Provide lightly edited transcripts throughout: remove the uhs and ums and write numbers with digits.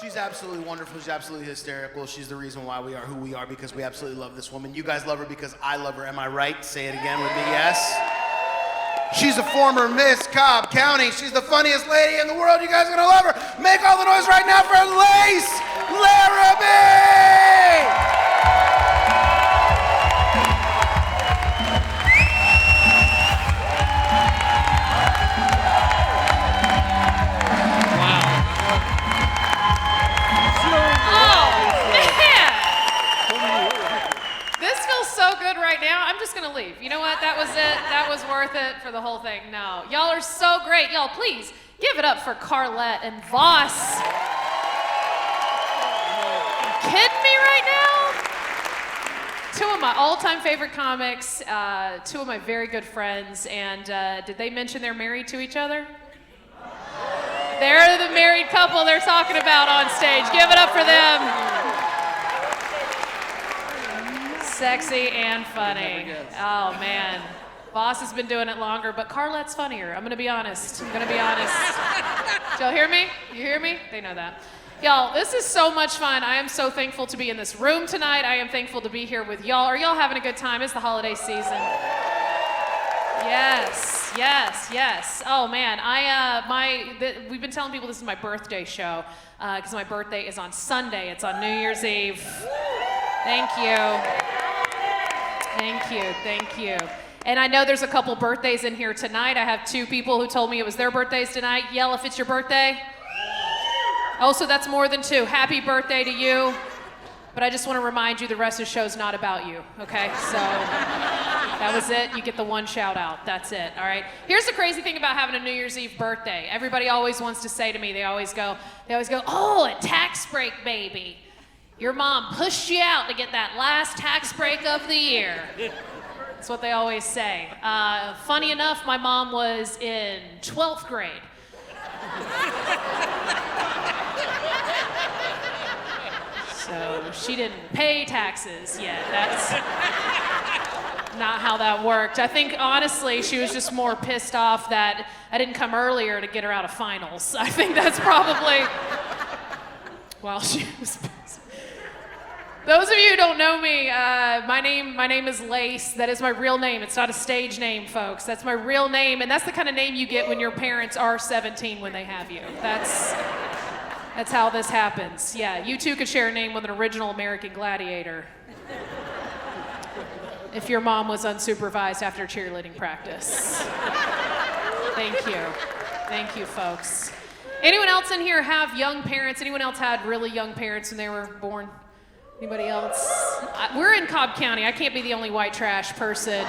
She's absolutely wonderful. She's absolutely hysterical. She's the reason why we are who we are, because we absolutely love this woman. You guys love her because I love her. Am I right? Say it again with me, yes? She's a former Miss Cobb County. She's the funniest lady in the world. You guys are gonna love her. Make all the noise right now for Lace Larabee! I'm just gonna leave. You know what? That was it. That was worth it for the whole thing. No. Y'all are so great. Y'all, please give it up for Carlette and Voss. Kidding me right now? Two of my all-time favorite comics, two of my very good friends, and did they mention they're married to each other? They're the married couple they're talking about on stage. Give it up for them. Sexy and funny. Oh man. Voss has been doing it longer, but Carlette's funnier. I'm gonna be honest. Did y'all hear me? You hear me? They know that. Y'all, this is so much fun. I am so thankful to be in this room tonight. I am thankful to be here with y'all. Are y'all having a good time? It's the holiday season. Yes, yes, yes. Oh man, we've been telling people this is my birthday show because my birthday is on Sunday. It's on New Year's Eve. Thank you. Thank you, thank you. And I know there's a couple birthdays in here tonight. I have two people who told me it was their birthdays tonight. Yell if it's your birthday. Oh, so that's more than two. Happy birthday to you. But I just want to remind you the rest of the show's not about you, okay? So that was it. You get the one shout out. That's it, all right? Here's the crazy thing about having a New Year's Eve birthday. Everybody always wants to say to me, they always go, oh, a tax break baby. Your mom pushed you out to get that last tax break of the year. That's what they always say. Funny enough, my mom was in 12th grade. So she didn't pay taxes yet. That's not how that worked. I think, honestly, she was just more pissed off that I didn't come earlier to get her out of finals. I think that's probably while she was pissed. Those of you who don't know me, my name is Lace. That is my real name. It's not a stage name, folks. That's my real name, and that's the kind of name you get when your parents are 17 when they have you. That's how this happens. Yeah, you too could share a name with an original American gladiator if your mom was unsupervised after cheerleading practice. Thank you. Thank you, folks. Anyone else in here have young parents? Anyone else had really young parents when they were born? Anybody else? We're in Cobb County. I can't be the only white trash person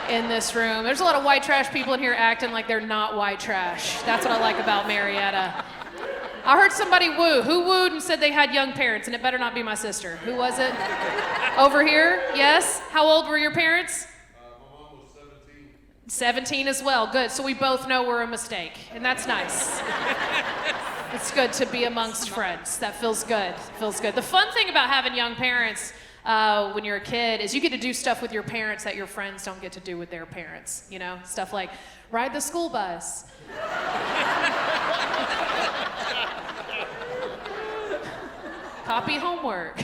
in this room. There's a lot of white trash people in here acting like they're not white trash. That's what I like about Marietta. I heard somebody woo. Who wooed and said they had young parents? And it better not be my sister. Who was it? Over here? Yes? How old were your parents? My mom was 17. 17 as well. Good. So we both know we're a mistake. And that's nice. It's good to be amongst friends. That feels good. Feels good. The fun thing about having young parents when you're a kid is you get to do stuff with your parents that your friends don't get to do with their parents. You know, stuff like ride the school bus. Copy homework.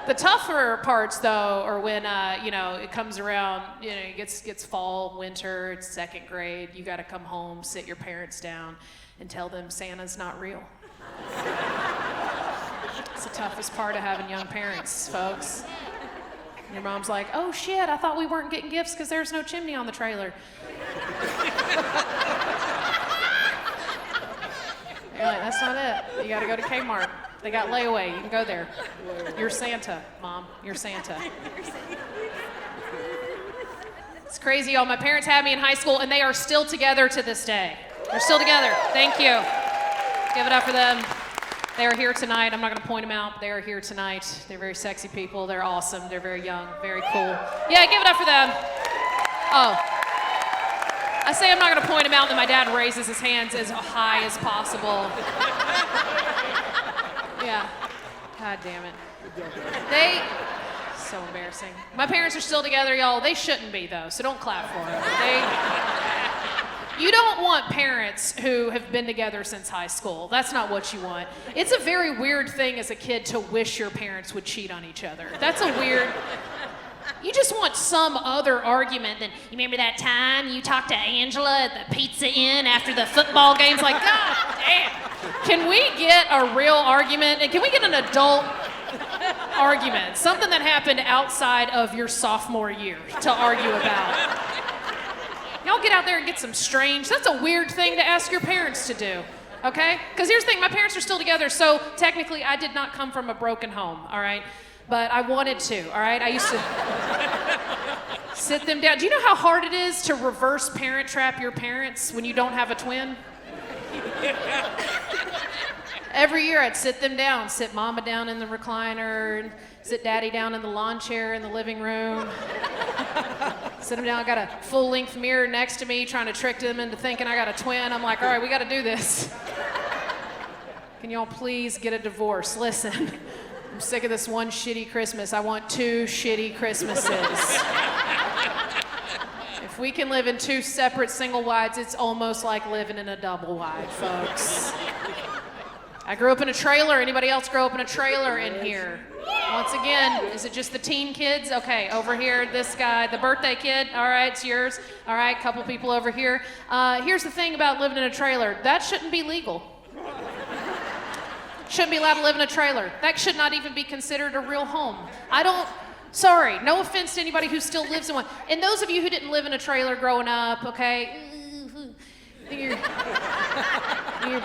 The tougher parts, though, are when it comes around. It gets fall, winter. It's second grade. You got to come home, sit your parents down, and tell them Santa's not real. It's the toughest part of having young parents, folks. And your mom's like, "Oh shit! I thought we weren't getting gifts because there's no chimney on the trailer." You're like, "That's not it. You got to go to Kmart. They got layaway. You can go there. You're Santa, Mom. You're Santa." It's crazy, y'all. My parents had me in high school, and they are still together to this day. They're still together. Thank you. Give it up for them. They are here tonight. I'm not going to point them out. They are here tonight. They're very sexy people. They're awesome. They're very young, very cool. Yeah, give it up for them. Oh. I say I'm not going to point them out, and then my dad raises his hands as high as possible. Yeah. God damn it. So embarrassing. My parents are still together, y'all. They shouldn't be, though, so don't clap for them. You don't want parents who have been together since high school. That's not what you want. It's a very weird thing as a kid to wish your parents would cheat on each other. That's a weird... You just want some other argument than, you remember that time you talked to Angela at the Pizza Inn after the football games? Like, God damn. Can we get a real argument? And can we get an adult argument? Something that happened outside of your sophomore year to argue about. Y'all get out there and get some strange, that's a weird thing to ask your parents to do, okay? Because here's the thing, my parents are still together, so technically I did not come from a broken home, all right? But I wanted to, all right? I used to sit them down. Do you know how hard it is to reverse parent trap your parents when you don't have a twin? Every year I'd sit them down, sit mama down in the recliner, and sit daddy down in the lawn chair in the living room. Sit them down, I got a full-length mirror next to me trying to trick them into thinking I got a twin. I'm like, all right, we got to do this. Can y'all please get a divorce? Listen, I'm sick of this one shitty Christmas. I want 2 shitty Christmases. If we can live in 2 separate single wides, it's almost like living in a double wide, folks. I grew up in a trailer. Anybody else grow up in a trailer in here? Once again, is it just the teen kids? Okay, over here, this guy, the birthday kid. All right, it's yours. All right, couple people over here. Here's the thing about living in a trailer. That shouldn't be legal. Shouldn't be allowed to live in a trailer. That should not even be considered a real home. Sorry, no offense to anybody who still lives in one. And those of you who didn't live in a trailer growing up, okay, you're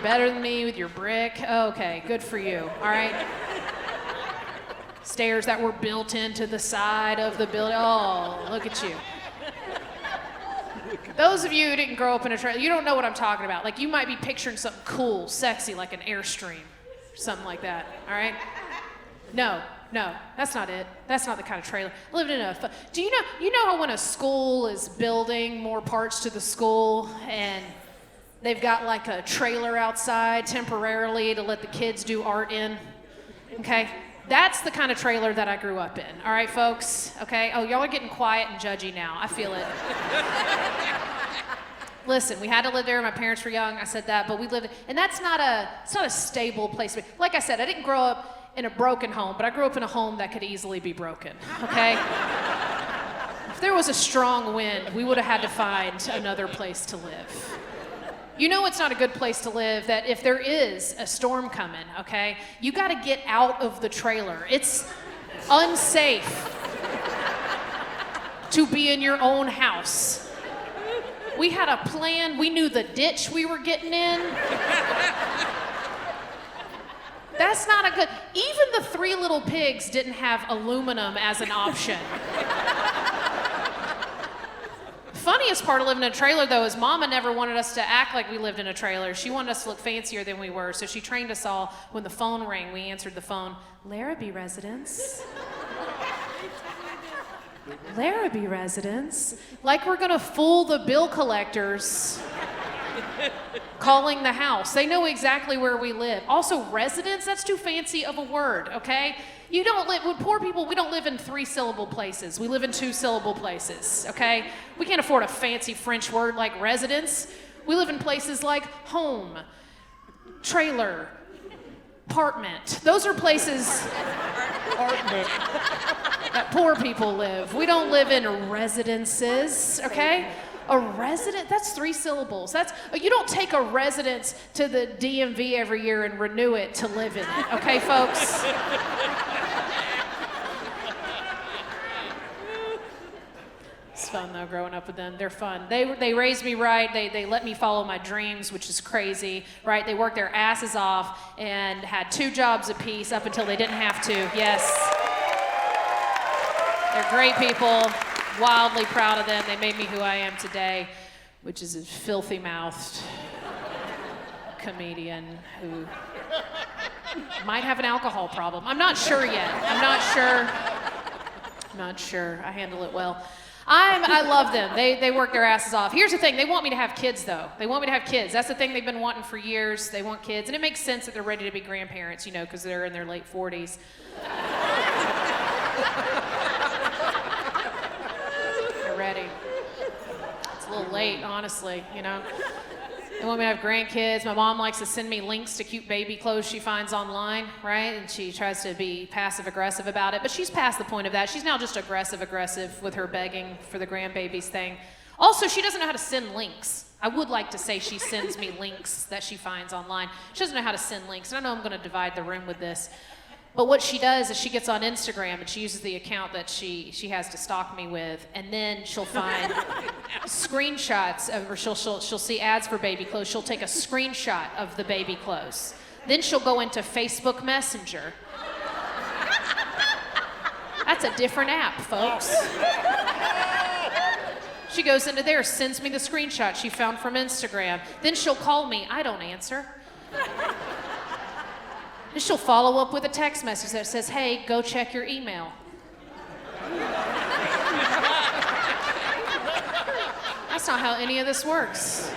better than me with your brick. Okay, good for you, all right? Stairs that were built into the side of the building. Oh, look at you. Those of you who didn't grow up in a trailer, you don't know what I'm talking about. Like, you might be picturing something cool, sexy, like an Airstream, something like that, all right? No, that's not it. That's not the kind of trailer. I lived in do you know how when a school is building more parts to the school and they've got like a trailer outside temporarily to let the kids do art in? Okay? That's the kind of trailer that I grew up in. All right, folks? Okay? Oh, y'all are getting quiet and judgy now. I feel it. Listen, we had to live there. My parents were young. I said that, but we lived, and it's not a stable place. Like I said, I didn't grow up in a broken home, but I grew up in a home that could easily be broken. Okay? If there was a strong wind, we would have had to find another place to live. You know it's not a good place to live, that if there is a storm coming, okay, you got to get out of the trailer. It's unsafe to be in your own house. We had a plan. We knew the ditch we were getting in. That's not a good... Even the 3 Little Pigs didn't have aluminum as an option. Funniest part of living in a trailer, though, is Mama never wanted us to act like we lived in a trailer. She wanted us to look fancier than we were, so she trained us all. When the phone rang, we answered the phone. Larabee residence. Larabee residence. Like we're gonna fool the bill collectors calling the house. They know exactly where we live. Also, residence, that's too fancy of a word, okay? You don't live, with poor people, we don't live in 3-syllable places. We live in 2-syllable places, okay? We can't afford a fancy French word like residence. We live in places like home, trailer, apartment. Those are places that poor people live. We don't live in residences, okay? A resident, that's 3 syllables. You don't take a residence to the DMV every year and renew it to live in it, okay, folks? It's fun, though, growing up with them. They're fun. They raised me right. They let me follow my dreams, which is crazy, right? They worked their asses off and had 2 jobs apiece up until they didn't have to. Yes. They're great people. Wildly proud of them. They made me who I am today, which is a filthy-mouthed comedian who might have an alcohol problem. I'm not sure yet. I'm not sure. I handle it well. I love them. They work their asses off. Here's the thing. They want me to have kids, though. They want me to have kids. That's the thing they've been wanting for years. They want kids. And it makes sense that they're ready to be grandparents, you know, because they're in their late 40s. They're ready. It's a little late, honestly, you know. They want me to have grandkids. My mom likes to send me links to cute baby clothes she finds online, right? And she tries to be passive-aggressive about it, but she's past the point of that. She's now just aggressive with her begging for the grandbabies thing. Also, she doesn't know how to send links. I would like to say she sends me links that she finds online. She doesn't know how to send links, and I know I'm going to divide the room with this. But what she does is she gets on Instagram and she uses the account that she has to stalk me with, and then she'll find screenshots of, or she'll see ads for baby clothes. She'll take a screenshot of the baby clothes. Then she'll go into Facebook Messenger. That's a different app, folks. She goes into there, sends me the screenshot she found from Instagram. Then she'll call me. I don't answer. Then she'll follow up with a text message that says, hey, go check your email. That's not how any of this works.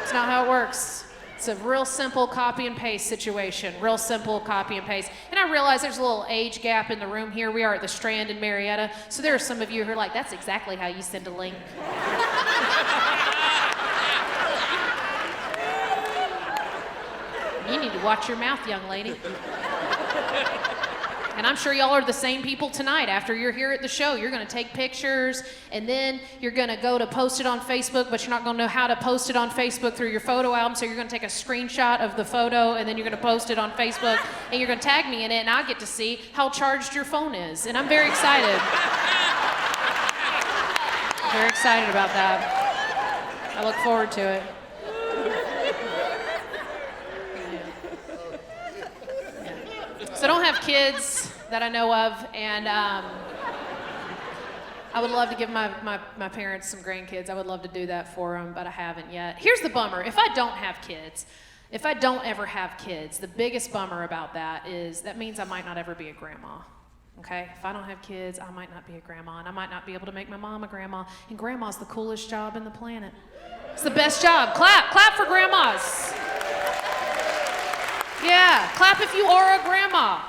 It's not how it works. It's a real simple copy and paste situation. Real simple copy and paste. And I realize there's a little age gap in the room here. We are at the Strand in Marietta. So there are some of you who are like, that's exactly how you send a link. You need to watch your mouth, young lady. And I'm sure y'all are the same people tonight. After you're here at the show, you're going to take pictures, and then you're going to go to post it on Facebook, but you're not going to know how to post it on Facebook through your photo album, so you're going to take a screenshot of the photo, and then you're going to post it on Facebook, and you're going to tag me in it, and I get to see how charged your phone is. And I'm very excited. Very excited about that. I look forward to it. So I don't have kids that I know of, and I would love to give my parents some grandkids. I would love to do that for them, but I haven't yet. Here's the bummer. If I don't have kids, if I don't ever have kids, the biggest bummer about that is that means I might not ever be a grandma. Okay? If I don't have kids, I might not be a grandma, and I might not be able to make my mom a grandma, and grandma's the coolest job in the planet. It's the best job. Clap for grandmas. Yeah, clap if you are a grandma.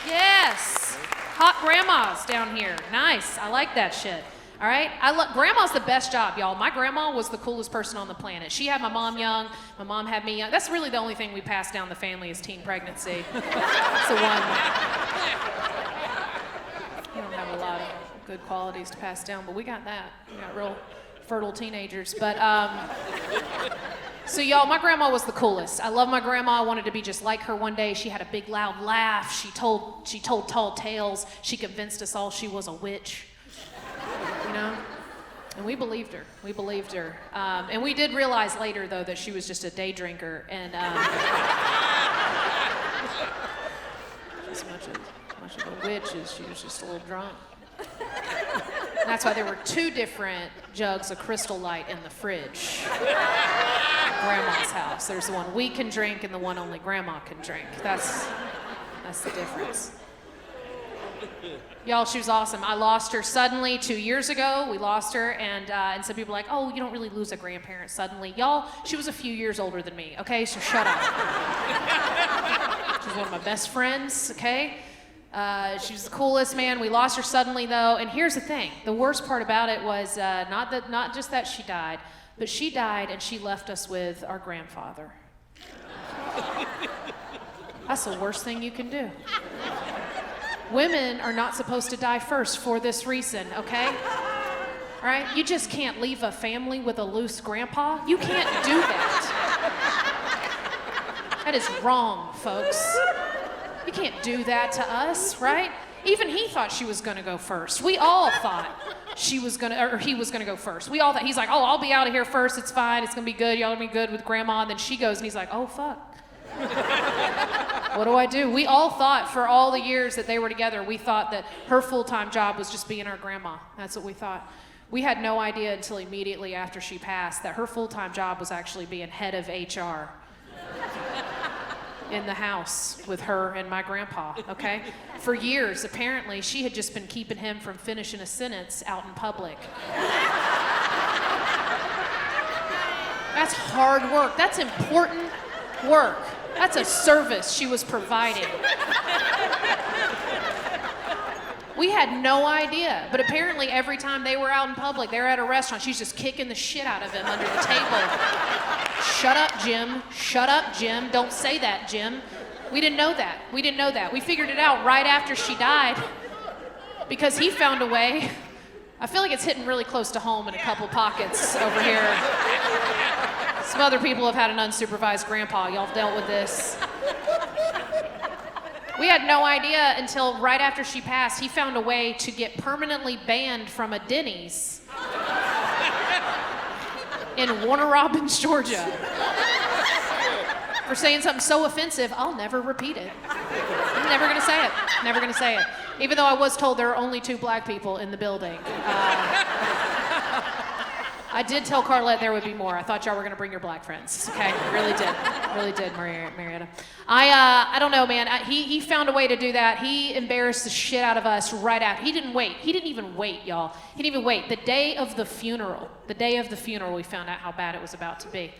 Yes. Hot grandmas down here. Nice. I like that shit. All right? Grandma's the best job, y'all. My grandma was the coolest person on the planet. She had my mom young. My mom had me young. That's really the only thing we passed down the family is teen pregnancy. It's the one. You don't have a lot of good qualities to pass down, but we got that. We got real fertile teenagers. But, so y'all, my grandma was the coolest. I love my grandma. I wanted to be just like her one day. She had a big loud laugh. She told tall tales. She convinced us all she was a witch. You know? And we believed her. We believed her. And we did realize later, though, that she was just a day drinker. And as much of a witch as she was just a little drunk. And that's why there were 2 different jugs of Crystal Light in the fridge. Grandma's house. There's the one we can drink and the one only Grandma can drink. That's the difference. Y'all, she was awesome. I lost her suddenly 2 years ago. We lost her, and some people are like, oh, you don't really lose a grandparent suddenly. Y'all, she was a few years older than me, okay? So shut up. She was one of my best friends, okay? She was the coolest, man. We lost her suddenly, though. And here's the thing. The worst part about it was not just that she died, but she died and she left us with our grandfather. That's the worst thing you can do. Women are not supposed to die first for this reason, okay? All right? You just can't leave a family with a loose grandpa. You can't do that. That is wrong, folks. You can't do that to us, right? Even he thought she was gonna go first. We all thought he was gonna go first. We all thought, he's like, oh, I'll be out of here first, it's fine, it's gonna be good, y'all gonna be good with grandma. And then she goes and he's like, oh, fuck. What do I do? We all thought for all the years that they were together, we thought that her full-time job was just being our grandma. That's what we thought. We had no idea until immediately after she passed that her full-time job was actually being head of HR in the house with her and my grandpa, okay? For years, apparently, she had just been keeping him from finishing a sentence out in public. That's hard work. That's important work. That's a service she was providing. We had no idea. But apparently every time they were out in public, they were at a restaurant, she's just kicking the shit out of him under the table. Shut up, Jim. Shut up, Jim. Don't say that, Jim. We didn't know that. We didn't know that. We figured it out right after she died because he found a way. I feel like it's hitting really close to home in a couple pockets over here. Some other people have had an unsupervised grandpa. Y'all have dealt with this. We had no idea until right after she passed, he found a way to get permanently banned from a Denny's in Warner Robins, Georgia, for saying something so offensive, I'll never repeat it. I'm never gonna say it. Never gonna say it. Even though I was told there are only 2 black people in the building. I did tell Carlette there would be more. I thought y'all were gonna bring your black friends. Okay, really did, Marietta. I don't know, man. He found a way to do that. He embarrassed the shit out of us right after. He didn't wait. He didn't even wait, y'all. He didn't even wait. The day of the funeral, we found out how bad it was about to be.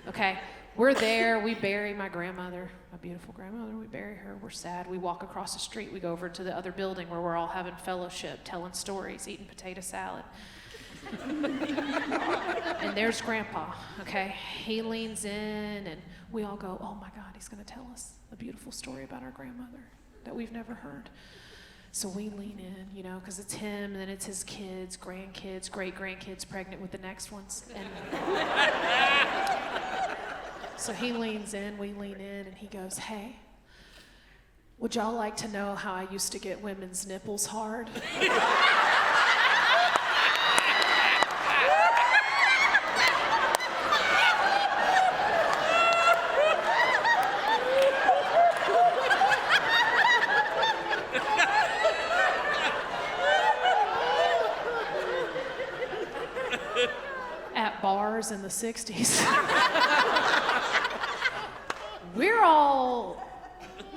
Okay, we're there. We bury my grandmother, my beautiful grandmother. We bury her. We're sad. We walk across the street. We go over to the other building where we're all having fellowship, telling stories, eating potato salad. And there's Grandpa, okay? He leans in and we all go, oh my God, he's gonna tell us a beautiful story about our grandmother that we've never heard. So we lean in, you know, because it's him and then it's his kids, grandkids, great-grandkids pregnant with the next ones. And so he leans in, we lean in, and he goes, hey, would y'all like to know how I used to get women's nipples hard? At bars in the 60s. We're all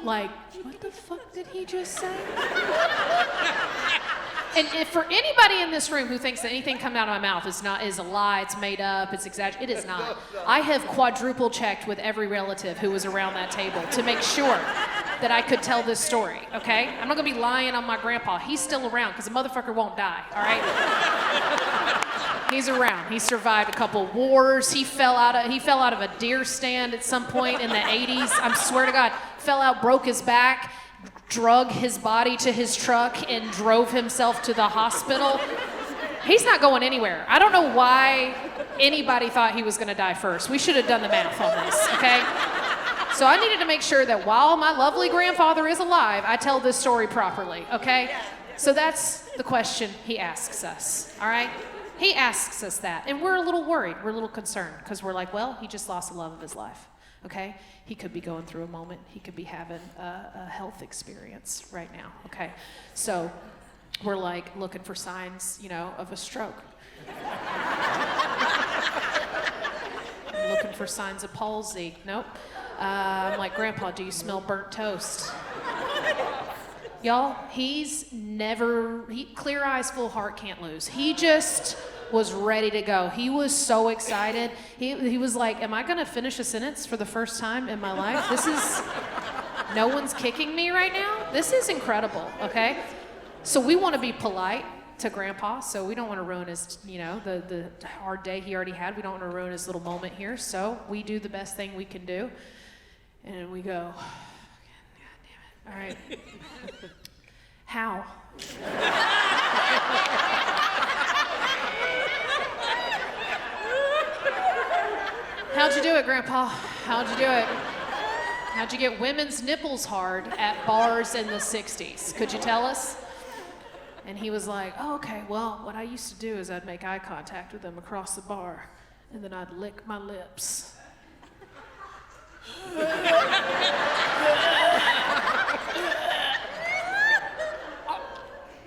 like, what the fuck did he just say? And if for anybody in this room who thinks that anything coming out of my mouth is a lie, it's made up, it's exaggerated, it is not. I have quadruple checked with every relative who was around that table to make sure that I could tell this story, okay? I'm not gonna be lying on my grandpa. He's still around, because the motherfucker won't die, all right? He's around. He survived a couple wars. He fell out of a deer stand at some point in the 80s. I swear to God, fell out, broke his back, drug his body to his truck, and drove himself to the hospital. He's not going anywhere. I don't know why anybody thought he was gonna die first. We should have done the math on this, okay? So I needed to make sure that while my lovely grandfather is alive, I tell this story properly, okay? So that's the question he asks us, all right? He asks us that, and we're a little worried, we're a little concerned, because we're like, well, he just lost the love of his life, okay? He could be going through a moment, he could be having a health experience right now, okay? So we're like looking for signs, you know, of a stroke. Looking for signs of palsy, nope. I'm like, Grandpa, do you smell burnt toast? Y'all, clear eyes, full heart, can't lose. He just was ready to go. He was so excited. He was like, am I gonna finish a sentence for the first time in my life? No one's kicking me right now? This is incredible, okay? So we wanna be polite to Grandpa, so we don't wanna ruin his, you know, the hard day he already had. We don't wanna ruin his little moment here, so we do the best thing we can do. And we go, all right. How? How'd you do it, Grandpa? How'd you do it? How'd you get women's nipples hard at bars in the 60s? Could you tell us? And he was like, oh, okay, well, what I used to do is I'd make eye contact with them across the bar, and then I'd lick my lips.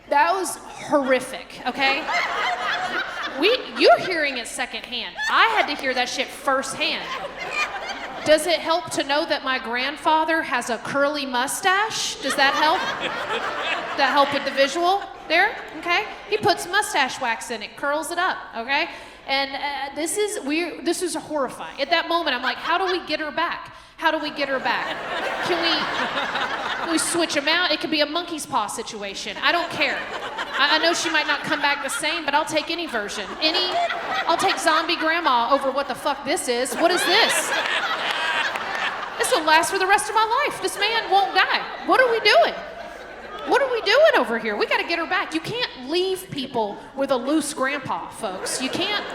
That was horrific, okay? You're hearing it secondhand. I had to hear that shit firsthand. Does it help to know that my grandfather has a curly mustache? Does that help? Does that help with the visual there? Okay? He puts mustache wax in it, curls it up, okay? And this is horrifying. At that moment, I'm like, how do we get her back? How do we get her back? Can we switch them out? It could be a monkey's paw situation. I don't care. I know she might not come back the same, but I'll take any version. I'll take zombie grandma over what the fuck this is. What is this? This will last for the rest of my life. This man won't die. What are we doing? What are we doing over here? We gotta get her back. You can't leave people with a loose grandpa, folks. You can't.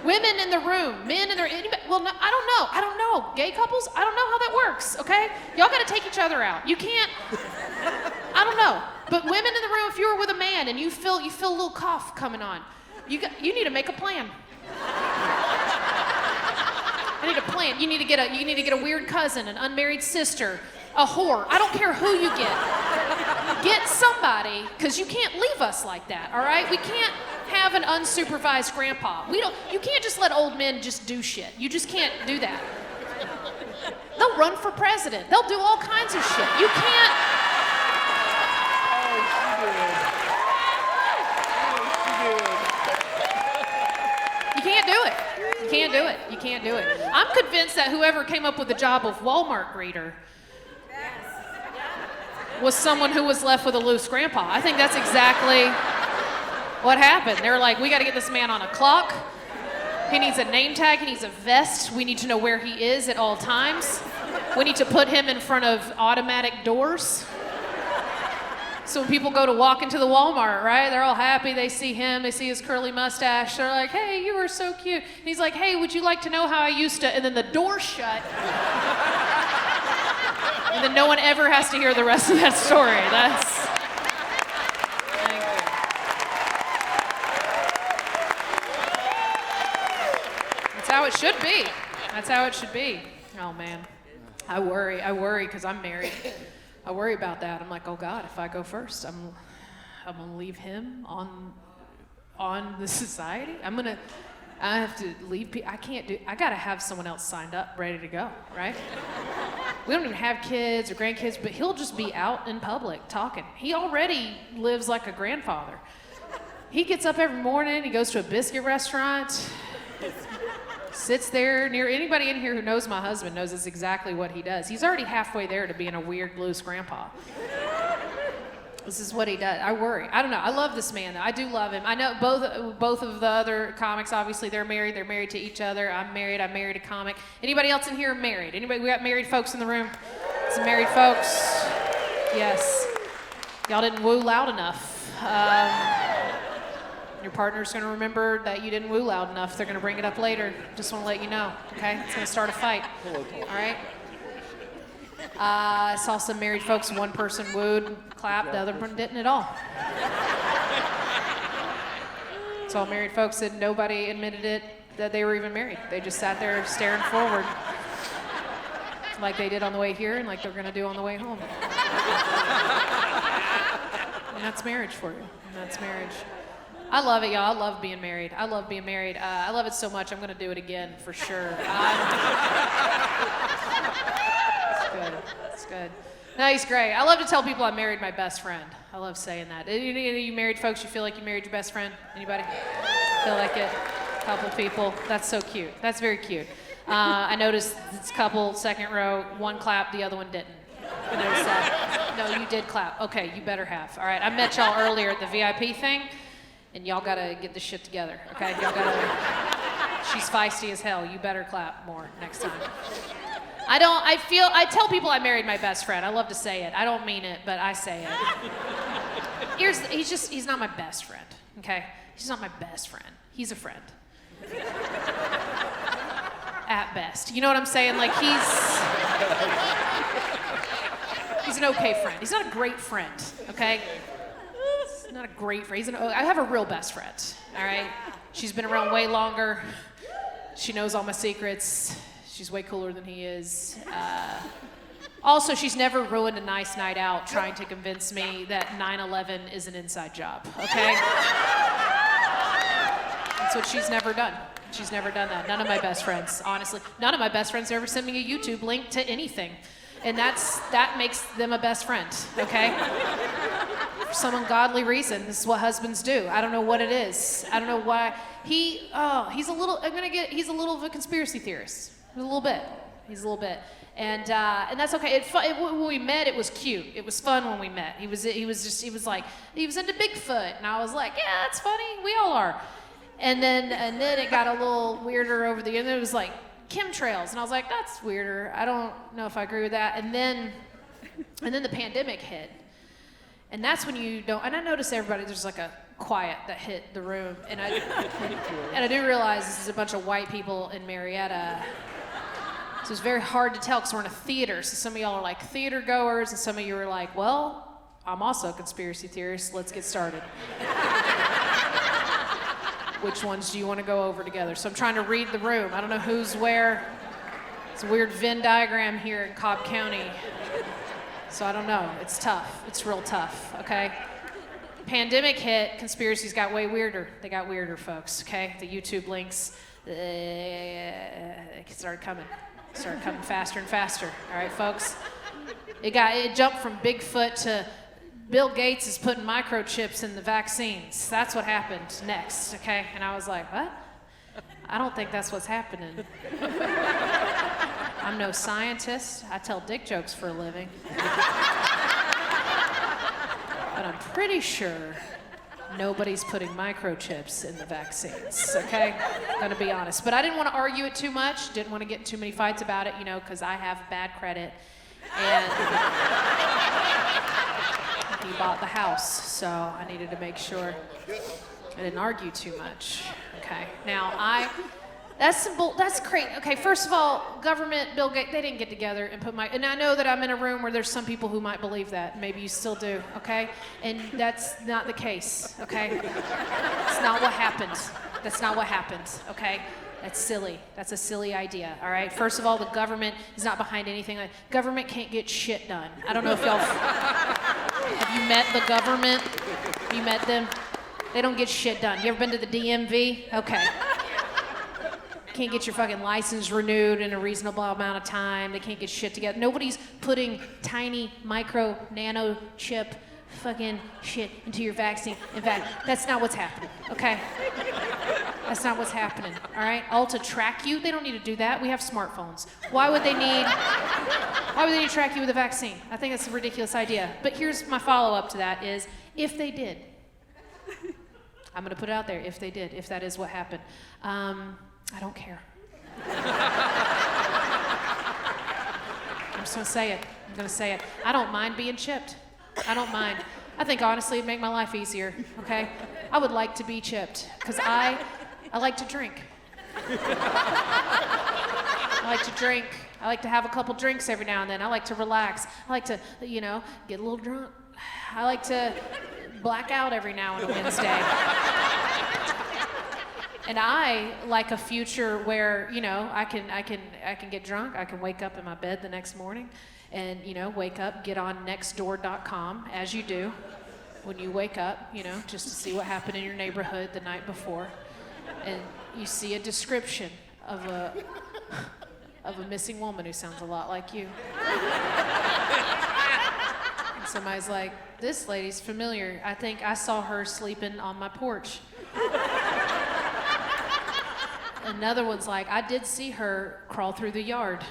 Women in the room, men in their, well, no, I don't know. Gay couples, I don't know how that works, okay? Y'all gotta take each other out. You can't, I don't know. But women in the room, if you were with a man and you feel a little cough coming on, you need to make a plan. I need a plan. You need to get a weird cousin, an unmarried sister, a whore. I don't care who you get. Get somebody, because you can't leave us like that, all right? We can't have an unsupervised grandpa. You can't just let old men just do shit. You just can't do that. They'll run for president. They'll do all kinds of shit. You can't. You can't do it. You can't do it. You can't do it. I'm convinced that whoever came up with the job of Walmart greeter was someone who was left with a loose grandpa. I think that's exactly what happened. They were like, we got to get this man on a clock. He needs a name tag. He needs a vest. We need to know where he is at all times. We need to put him in front of automatic doors. So when people go to walk into the Walmart, right, they're all happy. They see him. They see his curly mustache. They're like, hey, you were so cute. And he's like, hey, would you like to know how I used to? And then the door shut. And then no one ever has to hear the rest of that story. That's how it should be. That's how it should be. Oh man, I worry because I'm married. I worry about that. I'm like, oh God, if I go first, I'm gonna leave him on the society. I have to leave people. I gotta have someone else signed up, ready to go, right? We don't even have kids or grandkids, but he'll just be out in public talking. He already lives like a grandfather. He gets up every morning, he goes to a biscuit restaurant, sits there near anybody in here who knows my husband knows it's exactly what he does. He's already halfway there to being a weird, loose grandpa. This is what he does. I worry. I don't know. I love this man, though. I do love him. I know both of the other comics, obviously, they're married. They're married to each other. I'm married a comic. Anybody else in here married? Anybody? We got married folks in the room? Some married folks? Yes. Y'all didn't woo loud enough. Your partner's going to remember that you didn't woo loud enough. They're going to bring it up later. Just want to let you know, okay? It's going to start a fight. All right? I saw some married folks, one person wooed, clapped, the other one didn't at all. Saw married folks and nobody admitted it that they were even married. They just sat there staring forward like they did on the way here and like they're gonna do on the way home. And that's marriage for you. And that's marriage. I love it, y'all. I love being married. I love being married. I love it so much, I'm gonna do it again for sure. It's good. No, he's great. I love to tell people I married my best friend. I love saying that. Any of you married folks, you feel like you married your best friend? Anybody? Feel like it? A couple people. That's so cute. That's very cute. I noticed this couple, second row, one clapped, the other one didn't. I noticed that. No, you did clap. Okay, you better have. All right, I met y'all earlier at the VIP thing, and y'all gotta get this shit together, okay? Y'all gotta, she's feisty as hell. You better clap more next time. I tell people I married my best friend. I love to say it. I don't mean it, but I say it. He's not my best friend, okay? He's not my best friend. He's a friend. At best. You know what I'm saying? Like, he's an okay friend. He's not a great friend, okay? He's not a great friend. I have a real best friend, all right? She's been around way longer. She knows all my secrets. She's way cooler than he is. Also, she's never ruined a nice night out trying to convince me that 9/11 is an inside job, okay? That's what she's never done. She's never done that. None of my best friends, honestly. None of my best friends ever sent me a YouTube link to anything. And that makes them a best friend, okay? For some ungodly reason, this is what husbands do. I don't know what it is. I don't know why. He's a little of a conspiracy theorist. A little bit. He's a little bit. And that's okay. When we met, it was cute. It was fun when we met. He was into Bigfoot, and I was like, yeah, that's funny. We all are. And then it got a little weirder over the end. It was like chemtrails, and I was like, that's weirder. I don't know if I agree with that. And then the pandemic hit, and that's when you don't. And I noticed there's like a quiet that hit the room, and I didn't realize this is a bunch of white people in Marietta. So it's very hard to tell because we're in a theater. So some of y'all are like theater goers, and some of you are like, well, I'm also a conspiracy theorist. Let's get started. Which ones do you want to go over together? So I'm trying to read the room. I don't know who's where. It's a weird Venn diagram here in Cobb County. So I don't know. It's tough. It's real tough, okay? Pandemic hit, conspiracies got way weirder. They got weirder, folks, okay? The YouTube links started coming faster and faster. All right, folks. It jumped from Bigfoot to Bill Gates is putting microchips in the vaccines. That's what happened next, okay? And I was like, what? I don't think that's what's happening. I'm no scientist. I tell dick jokes for a living. But I'm pretty sure nobody's putting microchips in the vaccines, okay? Gonna be honest. But I didn't want to argue it too much, didn't want to get in too many fights about it, because I have bad credit. And he bought the house, so I needed to make sure I didn't argue too much, okay? Now, that's great. Okay, first of all, government, Bill Gates, they didn't get together and and I know that I'm in a room where there's some people who might believe that. Maybe you still do, okay? And that's not the case, okay? It's not what happened. That's not what happened, okay? That's silly. That's a silly idea, all right? First of all, the government is not behind anything. Government can't get shit done. I don't know if y'all, have you met the government? Have you met them? They don't get shit done. You ever been to the DMV? Okay. Can't get your fucking license renewed in a reasonable amount of time. They can't get shit together. Nobody's putting tiny micro nano chip fucking shit into your vaccine. In fact, that's not what's happening, okay? That's not what's happening, all right? All to track you, they don't need to do that. We have smartphones. Why would they need to track you with a vaccine? I think that's a ridiculous idea. But here's my follow-up to that is, if they did, I'm gonna put it out there, if they did, if that is what happened, I don't care. I'm just gonna say it. I don't mind being chipped. I don't mind. I think honestly it'd make my life easier, okay? I would like to be chipped, because I like to drink. I like to drink. I like to have a couple drinks every now and then. I like to relax. I like to, get a little drunk. I like to black out every now and a Wednesday. And I like a future where, I can get drunk, I can wake up in my bed the next morning and, wake up, get on nextdoor.com, as you do when you wake up, just to see what happened in your neighborhood the night before. And you see a description of a missing woman who sounds a lot like you. And somebody's like, this lady's familiar. I think I saw her sleeping on my porch. Another one's like, I did see her crawl through the yard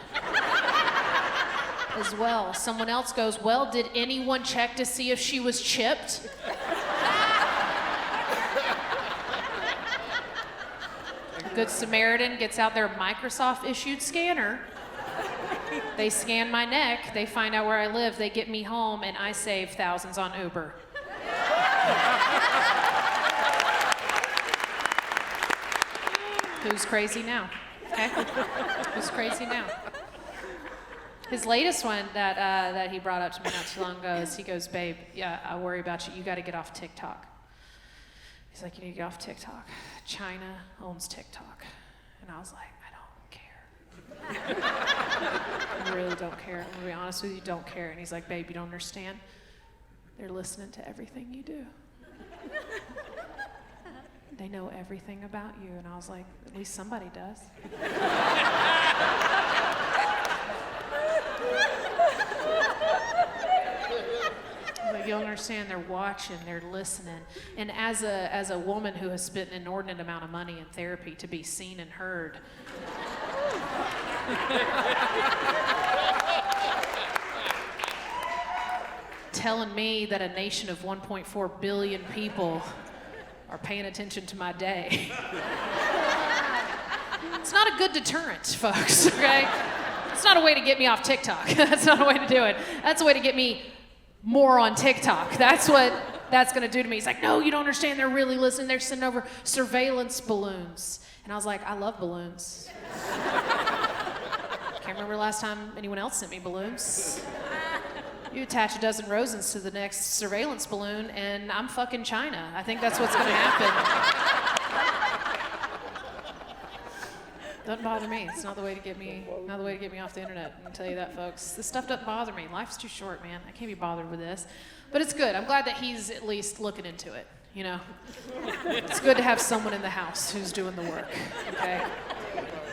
as well. Someone else goes, well, did anyone check to see if she was chipped? Good Samaritan gets out their Microsoft-issued scanner. They scan my neck, they find out where I live, they get me home, and I save thousands on Uber. Who's crazy now? Okay? Who's crazy now? His latest one that he brought up to me not too long ago is he goes, babe, yeah, I worry about you. You got to get off TikTok. He's like, you need to get off TikTok. China owns TikTok. And I was like, I don't care. I really don't care. I'm going to be honest with you, don't care. And he's like, babe, you don't understand? They're listening to everything you do. They know everything about you. And I was like, at least somebody does. But don't understand. They're watching, they're listening. And as a woman who has spent an inordinate amount of money in therapy to be seen and heard, telling me that a nation of 1.4 billion people are paying attention to my day. It's not a good deterrent, folks, okay? It's not a way to get me off TikTok. That's not a way to do it. That's a way to get me more on TikTok. That's what that's gonna do to me. He's like, no, you don't understand. They're really listening. They're sending over surveillance balloons. And I was like, I love balloons. Can't remember the last time anyone else sent me balloons. You attach a dozen roses to the next surveillance balloon, and I'm fucking China. I think that's what's gonna happen. Doesn't bother me. It's not the way to get me. Not the way to get me off the internet. I can tell you that, folks. This stuff doesn't bother me. Life's too short, man. I can't be bothered with this. But it's good. I'm glad that he's at least looking into it. You know, it's good to have someone in the house who's doing the work. Okay?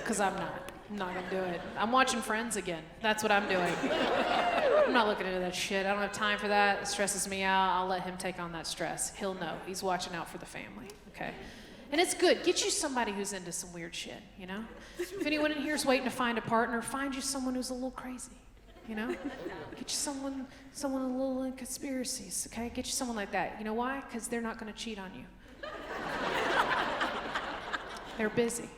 Because I'm not. I'm not gonna do it. I'm watching Friends again. That's what I'm doing. I'm not looking into that shit. I don't have time for that. It stresses me out. I'll let him take on that stress. He'll know. He's watching out for the family. Okay? And it's good. Get you somebody who's into some weird shit, you know? If anyone in here is waiting to find a partner, find you someone who's a little crazy, you know? Get you someone a little in conspiracies, okay? Get you someone like that. You know why? Because they're not going to cheat on you. They're busy.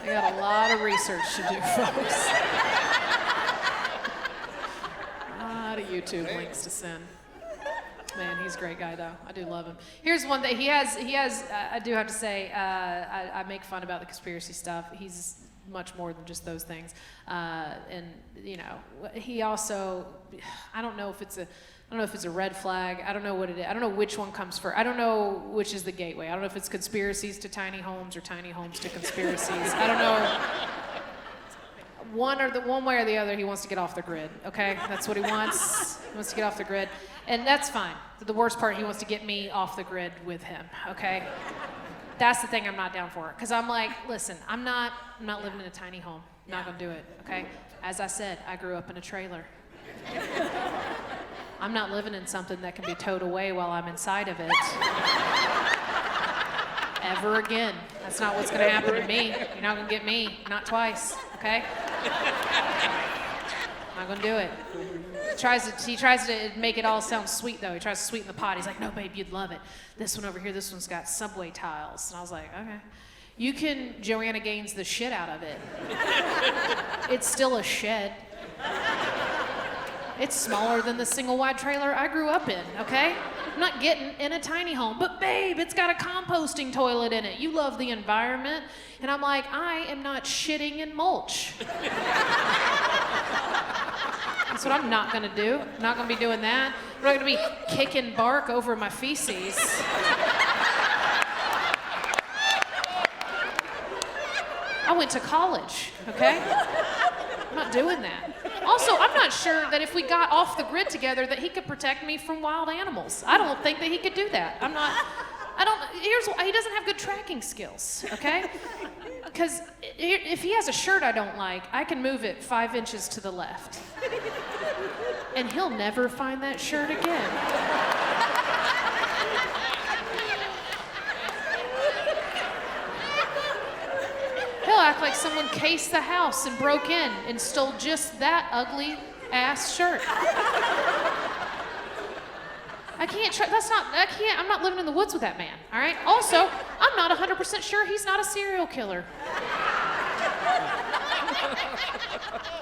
They got a lot of research to do, folks. A lot of YouTube links to send. Man, he's a great guy, though. I do love him. Here's one that he has. I do have to say, I make fun about the conspiracy stuff. He's much more than just those things. And you know, he also, I don't know if it's a red flag. I don't know what it is. I don't know which one comes first. I don't know which is the gateway. I don't know if it's conspiracies to tiny homes or tiny homes to conspiracies. I don't know. One way or the other, he wants to get off the grid, okay? That's what he wants. He wants to get off the grid. And that's fine. The worst part, he wants to get me off the grid with him, okay? That's the thing I'm not down for. Because I'm like, listen, I'm not living in a tiny home. I'm not gonna do it, okay? As I said, I grew up in a trailer. I'm not living in something that can be towed away while I'm inside of it. Ever again. That's not what's gonna happen to me. You're not gonna get me, not twice, okay? Not gonna do it. He tries to make it all sound sweet, though. He tries to sweeten the pot. He's like, no, babe, you'd love it. This one over here, this one's got subway tiles. And I was like, okay. You can Joanna Gaines the shit out of it. It's still a shed. It's smaller than the single wide trailer I grew up in, okay? I'm not getting in a tiny home, but babe, it's got a composting toilet in it. You love the environment. And I'm like, I am not shitting in mulch. That's what I'm not gonna do. I'm not gonna be doing that. I'm not gonna be kicking bark over my feces. I went to college, okay? I'm not doing that. Also, I'm not sure that if we got off the grid together that he could protect me from wild animals. I don't think that he could do that. Here's why, he doesn't have good tracking skills, okay? Because if he has a shirt I don't like, I can move it 5 inches to the left. And he'll never find that shirt again. He'll act like someone cased the house and broke in and stole just that ugly ass shirt. I'm not living in the woods with that man, all right? Also, I'm not 100% sure he's not a serial killer.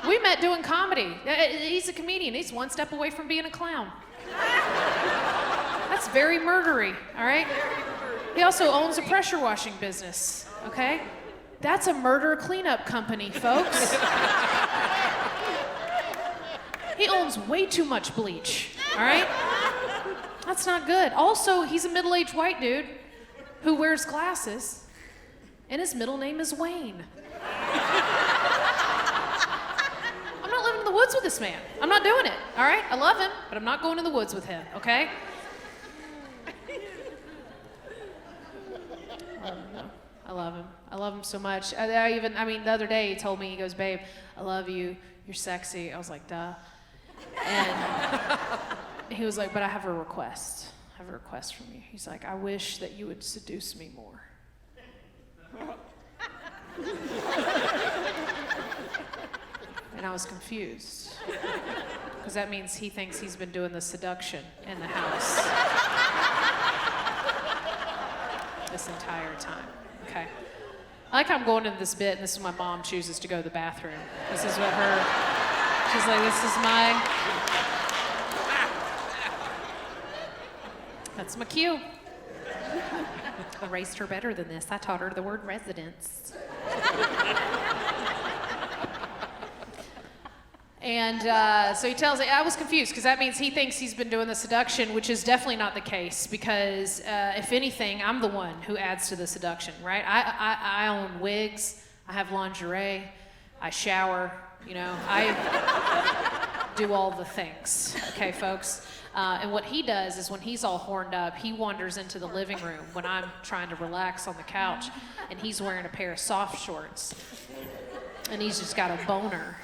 We met doing comedy. He's a comedian. He's one step away from being a clown. That's very murdery, all right? He also owns a pressure washing business, okay? That's a murder cleanup company, folks. He owns way too much bleach, all right? That's not good. Also, he's a middle-aged white dude who wears glasses, and his middle name is Wayne. I'm not living in the woods with this man. I'm not doing it, all right? I love him, but I'm not going in the woods with him, okay? I love him. I love him so much. I mean, the other day he told me, he goes, babe, I love you. You're sexy. I was like, duh. And he was like, but I have a request. I have a request from you. He's like, I wish that you would seduce me more. And I was confused. Because that means he thinks he's been doing the seduction in the house this entire time. Okay. I like how I'm going into this bit, and this is my mom chooses to go to the bathroom. This is what she's like, this is that's my cue. I raised her better than this. I taught her the word residence. And so he tells me, I was confused, because that means he thinks he's been doing the seduction, which is definitely not the case, because if anything, I'm the one who adds to the seduction, right? I own wigs, I have lingerie, I shower, I do all the things, okay, folks? And what he does is when he's all horned up, he wanders into the living room when I'm trying to relax on the couch, and he's wearing a pair of soft shorts. And he's just got a boner.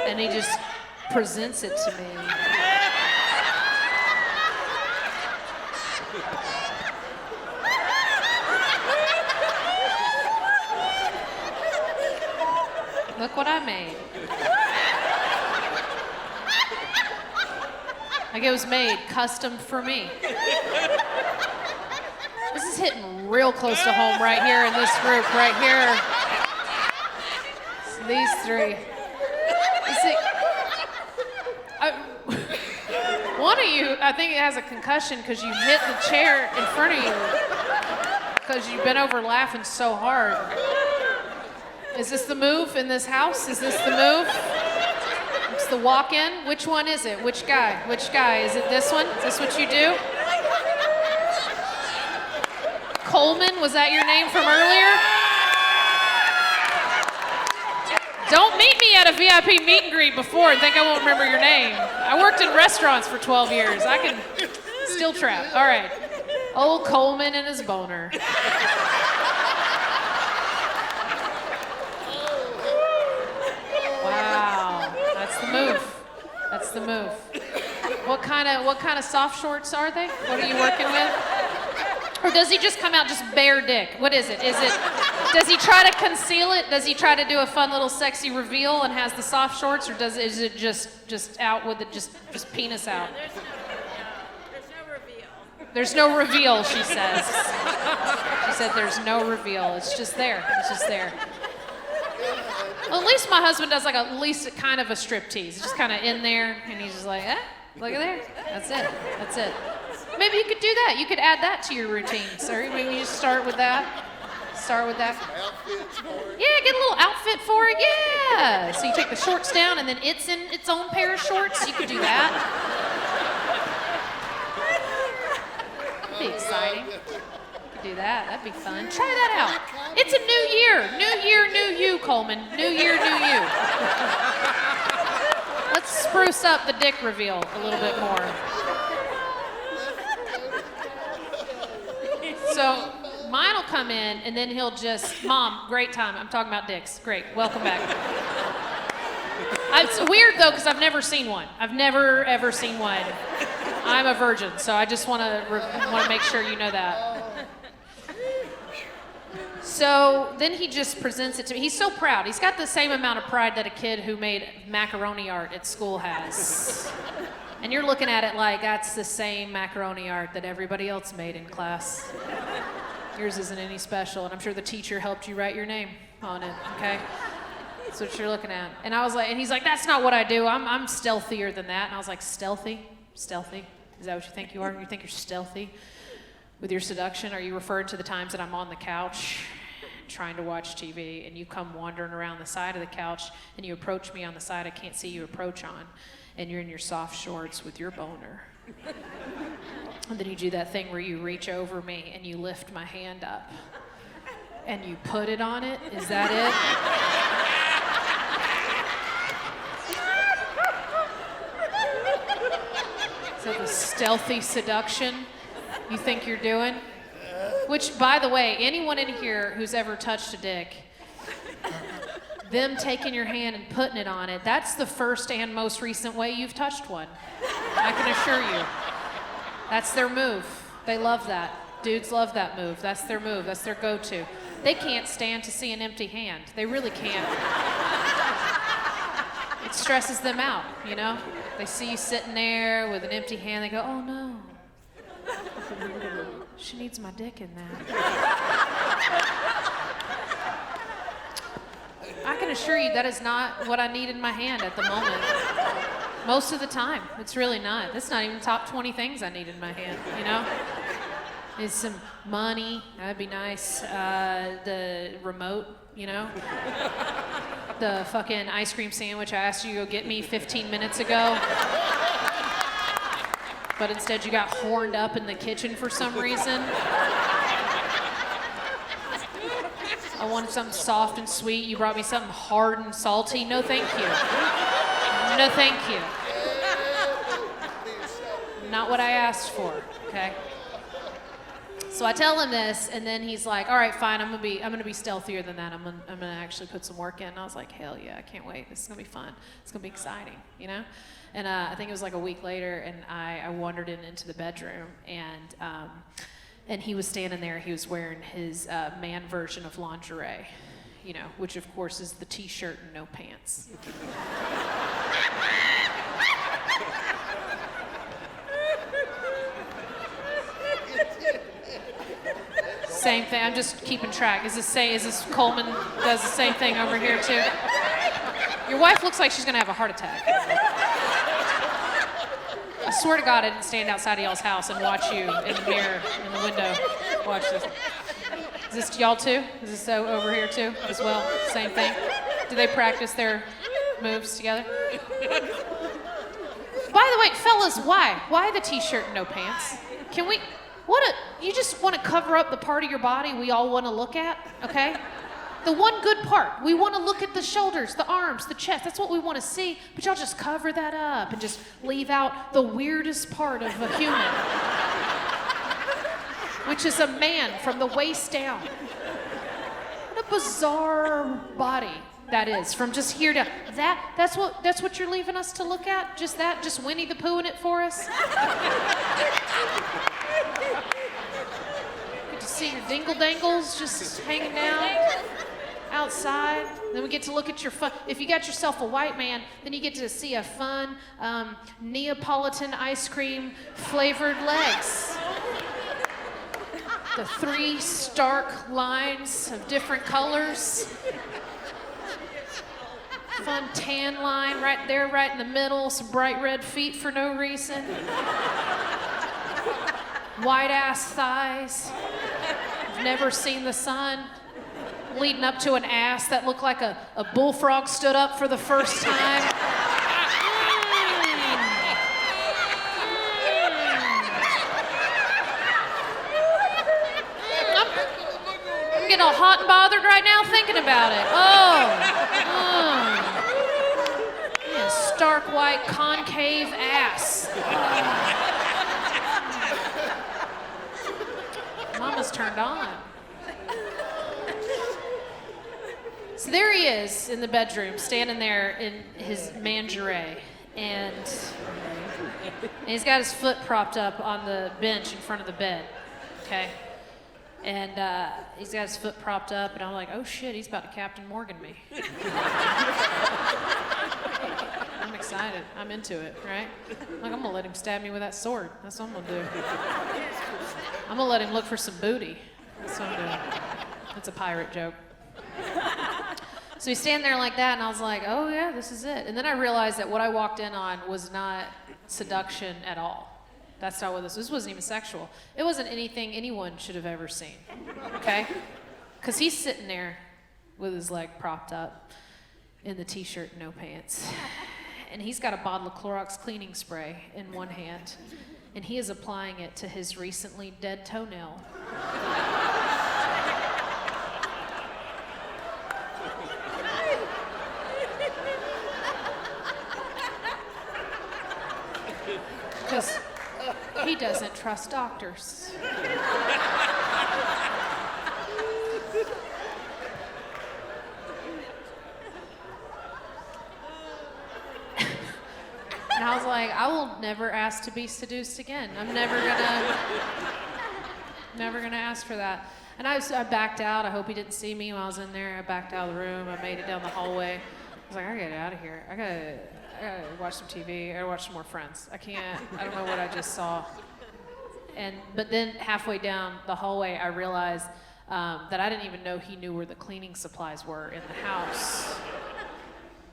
And he just presents it to me. Look what I made. Like it was made custom for me. This is hitting real close to home right here in this group, right here. So these three. One of you, I think it has a concussion because you hit the chair in front of you because you've been over laughing so hard. Is this the move in this house? Is this the move? It's the walk-in? Which one is it? Which guy? Which guy? Is it this one? Is this what you do? Coleman, was that your name from earlier? Don't meet me at a VIP meet and greet before and think I won't remember your name. I worked in restaurants for 12 years. I can still trap. All right. Old Coleman and his boner. Wow, that's the move. That's the move. What kind of soft shorts are they? What are you working with? Or does he just come out just bare dick? What is it? Does he try to conceal it? Does he try to do a fun little sexy reveal and has the soft shorts, or is it just out with it, just penis out? There's no reveal. There's no reveal, she says. She said there's no reveal. It's just there. It's just there. Well, at least my husband does at least kind of a striptease. It's just kind of in there, and he's just like, look at there. That's it. That's it. Maybe you could do that. You could add that to your routine, sir. Maybe you just start with that. Start with that. Yeah, get a little outfit for it. Yeah. So you take the shorts down, and then it's in its own pair of shorts. You could do that. That'd be exciting. You could do that. That'd be fun. Try that out. It's a new year. New year, new you, Coleman. New year, new you. Let's spruce up the dick reveal a little bit more. So mine will come in, and then he'll just, Mom, great time. I'm talking about dicks. Great. Welcome back. It's weird, though, because I've never seen one. I've never, ever seen one. I'm a virgin, so I just want to make sure you know that. So then he just presents it to me. He's so proud. He's got the same amount of pride that a kid who made macaroni art at school has. And you're looking at it like that's the same macaroni art that everybody else made in class. Yours isn't any special, and I'm sure the teacher helped you write your name on it, okay? That's what you're looking at. And I was like, and he's like, that's not what I do. I'm stealthier than that. And I was like, stealthy? Stealthy? Is that what you think you are? You think you're stealthy with your seduction? Are you referring to the times that I'm on the couch trying to watch TV, and you come wandering around the side of the couch, and you approach me on the side I can't see you approach on, and you're in your soft shorts with your boner. And then you do that thing where you reach over me and you lift my hand up and you put it on it. Is that it? Is So the stealthy seduction you think you're doing? Which, by the way, anyone in here who's ever touched a dick, them taking your hand and putting it on it, that's the first and most recent way you've touched one. I can assure you. That's their move. They love that. Dudes love that move. That's their move. That's their go-to. They can't stand to see an empty hand. They really can't. It stresses them out, you know? They see you sitting there with an empty hand, they go, oh no. She needs my dick in that. I can assure you that is not what I need in my hand at the moment. Most of the time, it's really not. That's not even top 20 things I need in my hand, you know? It's some money, that'd be nice. The remote, you know? The fucking ice cream sandwich I asked you to go get me 15 minutes ago. But instead you got horned up in the kitchen for some reason. I wanted something soft and sweet. You brought me something hard and salty. No, thank you. No, thank you. Not what I asked for, okay? So I tell him this, and then he's like, all right, fine, I'm gonna be stealthier than that. I'm gonna actually put some work in. And I was like, hell yeah, I can't wait. This is gonna be fun. It's gonna be exciting, you know? And I think it was like a week later, and I wandered into the bedroom, and he was standing there. He was wearing his man version of lingerie, you know, which of course is the t-shirt and no pants. Same thing. I'm just keeping track. Is this Coleman does the same thing over here too? Your wife looks like she's gonna have a heart attack. I swear to God, I didn't stand outside of y'all's house and watch you in the mirror in the window. Watch this. Is this y'all too? Is this over here too as well? Same thing. Do they practice their moves together? By the way, fellas, why? Why the t-shirt and no pants? Can we? You just want to cover up the part of your body we all want to look at, okay? The one good part. We want to look at the shoulders, the arms, the chest. That's what we want to see, but y'all just cover that up and just leave out the weirdest part of a human, which is a man from the waist down. What a bizarre body that is, from just here to that. That's what you're leaving us to look at? Just that? Just Winnie the Pooh in it for us? Get to see your dingle dangles just hanging down outside. Then we get to look at your fun. If you got yourself a white man, then you get to see a fun Neapolitan ice cream flavored legs. The 3 stark lines of different colors. Fun tan line right there, right in the middle. Some bright red feet for no reason. White ass thighs. I've never seen the sun. Leading up to an ass that looked like a bullfrog stood up for the first time. I'm getting all hot and bothered right now thinking about it. Yeah, stark white concave ass. Mama's turned on. So there he is in the bedroom, standing there in his mangerie, and he's got his foot propped up on the bench in front of the bed, okay? And he's got his foot propped up, and I'm like, oh shit, he's about to Captain Morgan me. I'm excited. I'm into it, right? Like, I'm gonna let him stab me with that sword. That's what I'm gonna do. I'm gonna let him look for some booty. That's what I'm doing. That's a pirate joke. So he's standing there like that, and I was like, oh yeah, this is it. And then I realized that what I walked in on was not seduction at all. That's not what this wasn't even sexual. It wasn't anything anyone should have ever seen, okay? Because he's sitting there with his leg propped up in the t-shirt, no pants. And he's got a bottle of Clorox cleaning spray in one hand, and he is applying it to his recently dead toenail. doesn't trust doctors. And I was like, I will never ask to be seduced again. I'm never gonna ask for that. And I backed out. I hope he didn't see me while I was in there. I backed out of the room. I made it down the hallway. I was like, I gotta get out of here. I gotta watch some TV. I gotta watch some more Friends. I don't know what I just saw. But then halfway down the hallway, I realized that I didn't even know he knew where the cleaning supplies were in the house.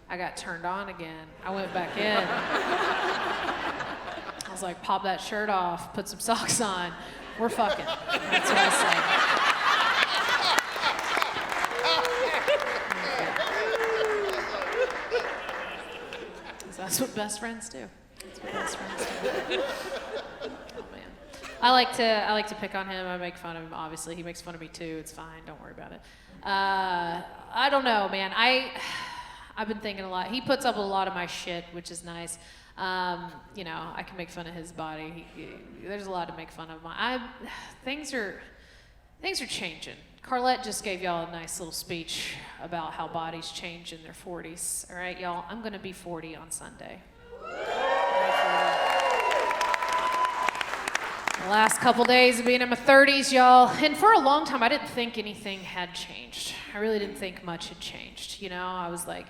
I got turned on again. I went back in. I was like, pop that shirt off, put some socks on. We're fucking. That's what I said. That's what best friends do. That's what best friends do. Oh man. I like to pick on him. I make fun of him, obviously. He makes fun of me too. It's fine. Don't worry about it. I don't know, man. I've been thinking a lot. He puts up with a lot of my shit, which is nice. You know, I can make fun of his body. There's a lot to make fun of. Things are changing. Carlette just gave y'all a nice little speech about how bodies change in their 40s. All right, y'all, I'm gonna be 40 on Sunday. The last couple days of being in my 30s, y'all, and for a long time, I didn't think anything had changed. I really didn't think much had changed. You know, I was like,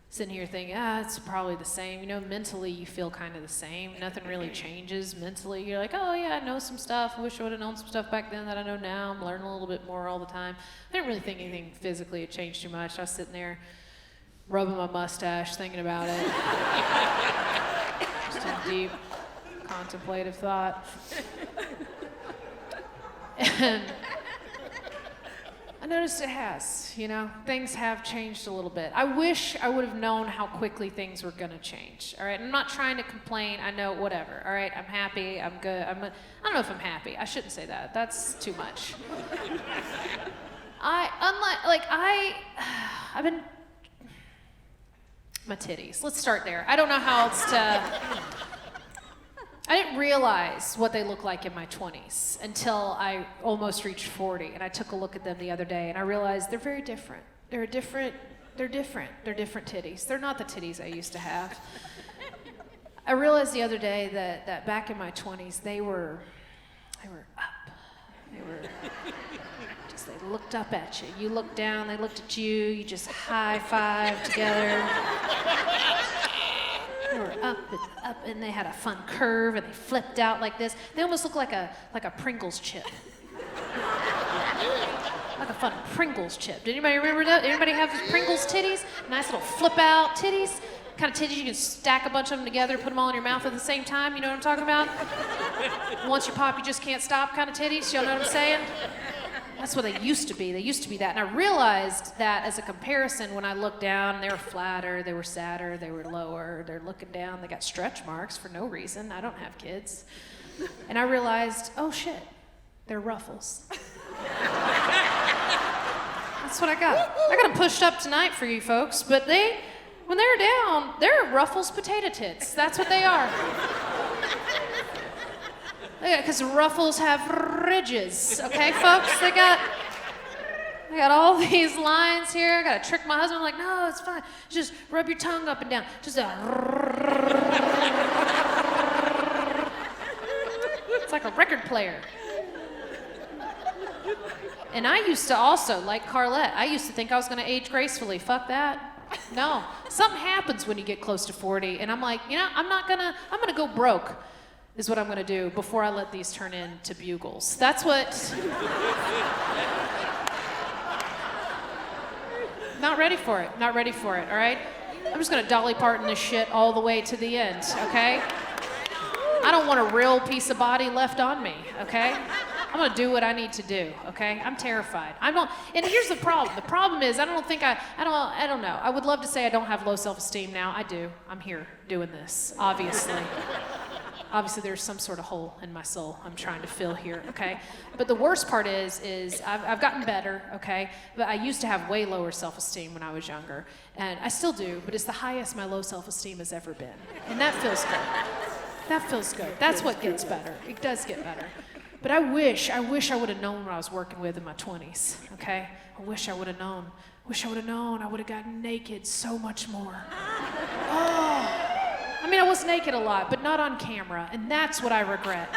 sitting here thinking, it's probably the same. You know, mentally you feel kind of the same. Nothing really changes mentally. You're like, oh yeah, I know some stuff. I wish I would have known some stuff back then that I know now. I'm learning a little bit more all the time. I didn't really think anything physically had changed too much. I was sitting there rubbing my mustache, thinking about it. Just a deep, contemplative thought. And I noticed it has, you know, things have changed a little bit. I wish I would have known how quickly things were gonna change, all right? I'm not trying to complain, I know, whatever, all right? I'm happy, I'm good, I don't know if I'm happy, I shouldn't say that, that's too much. I've been, my titties, let's start there. I don't know how else to, I didn't realize what they look like in my 20s until I almost reached 40, and I took a look at them the other day, and I realized they're very different. They're different titties. They're not the titties I used to have. I realized the other day that back in my 20s, they were up. They looked up at you. You looked down, they looked at you, you just high-fived together. They were up, and they had a fun curve, and they flipped out like this. They almost looked like a Pringles chip. Like a fun Pringles chip. Did anybody remember that? Anybody have Pringles titties? Nice little flip out titties. Kind of titties you can stack a bunch of them together, put them all in your mouth at the same time. You know what I'm talking about? Once you pop, you just can't stop kind of titties. Y'all know what I'm saying? That's what they used to be. They used to be that. And I realized that as a comparison, when I looked down, they were flatter, they were sadder, they were lower, they're looking down, they got stretch marks for no reason. I don't have kids. And I realized, oh shit, they're ruffles. That's what I got. I got them pushed up tonight for you folks, but when they're down, they're Ruffles potato tits. That's what they are. Because Ruffles have ridges, okay, folks? They got all these lines here. I gotta trick my husband. I'm like, no, it's fine. Just rub your tongue up and down. Just a. It's like a record player. And I used to also, like Carlette, I used to think I was gonna age gracefully. Fuck that. No. Something happens when you get close to 40, and I'm like, you know, I'm gonna go broke. Is what I'm gonna do before I let these turn into bugles. That's what. Not ready for it, all right? I'm just gonna Dolly Parton this shit all the way to the end, okay? I don't want a real piece of body left on me, okay? I'm gonna do what I need to do, okay? I'm terrified. And here's the problem. The problem is I don't know. I would love to say I don't have low self-esteem now. I do. I'm here doing this, obviously. Obviously, there's some sort of hole in my soul I'm trying to fill here, okay? But the worst part is I've gotten better, okay? But I used to have way lower self-esteem when I was younger. And I still do, but it's the highest my low self-esteem has ever been. And that feels good. That feels good. That's what gets better. It does get better. But I wish I would have known what I was working with in my 20s, okay? I wish I would have known. I would have gotten naked so much more. Oh. I mean, I was naked a lot, but not on camera, and that's what I regret.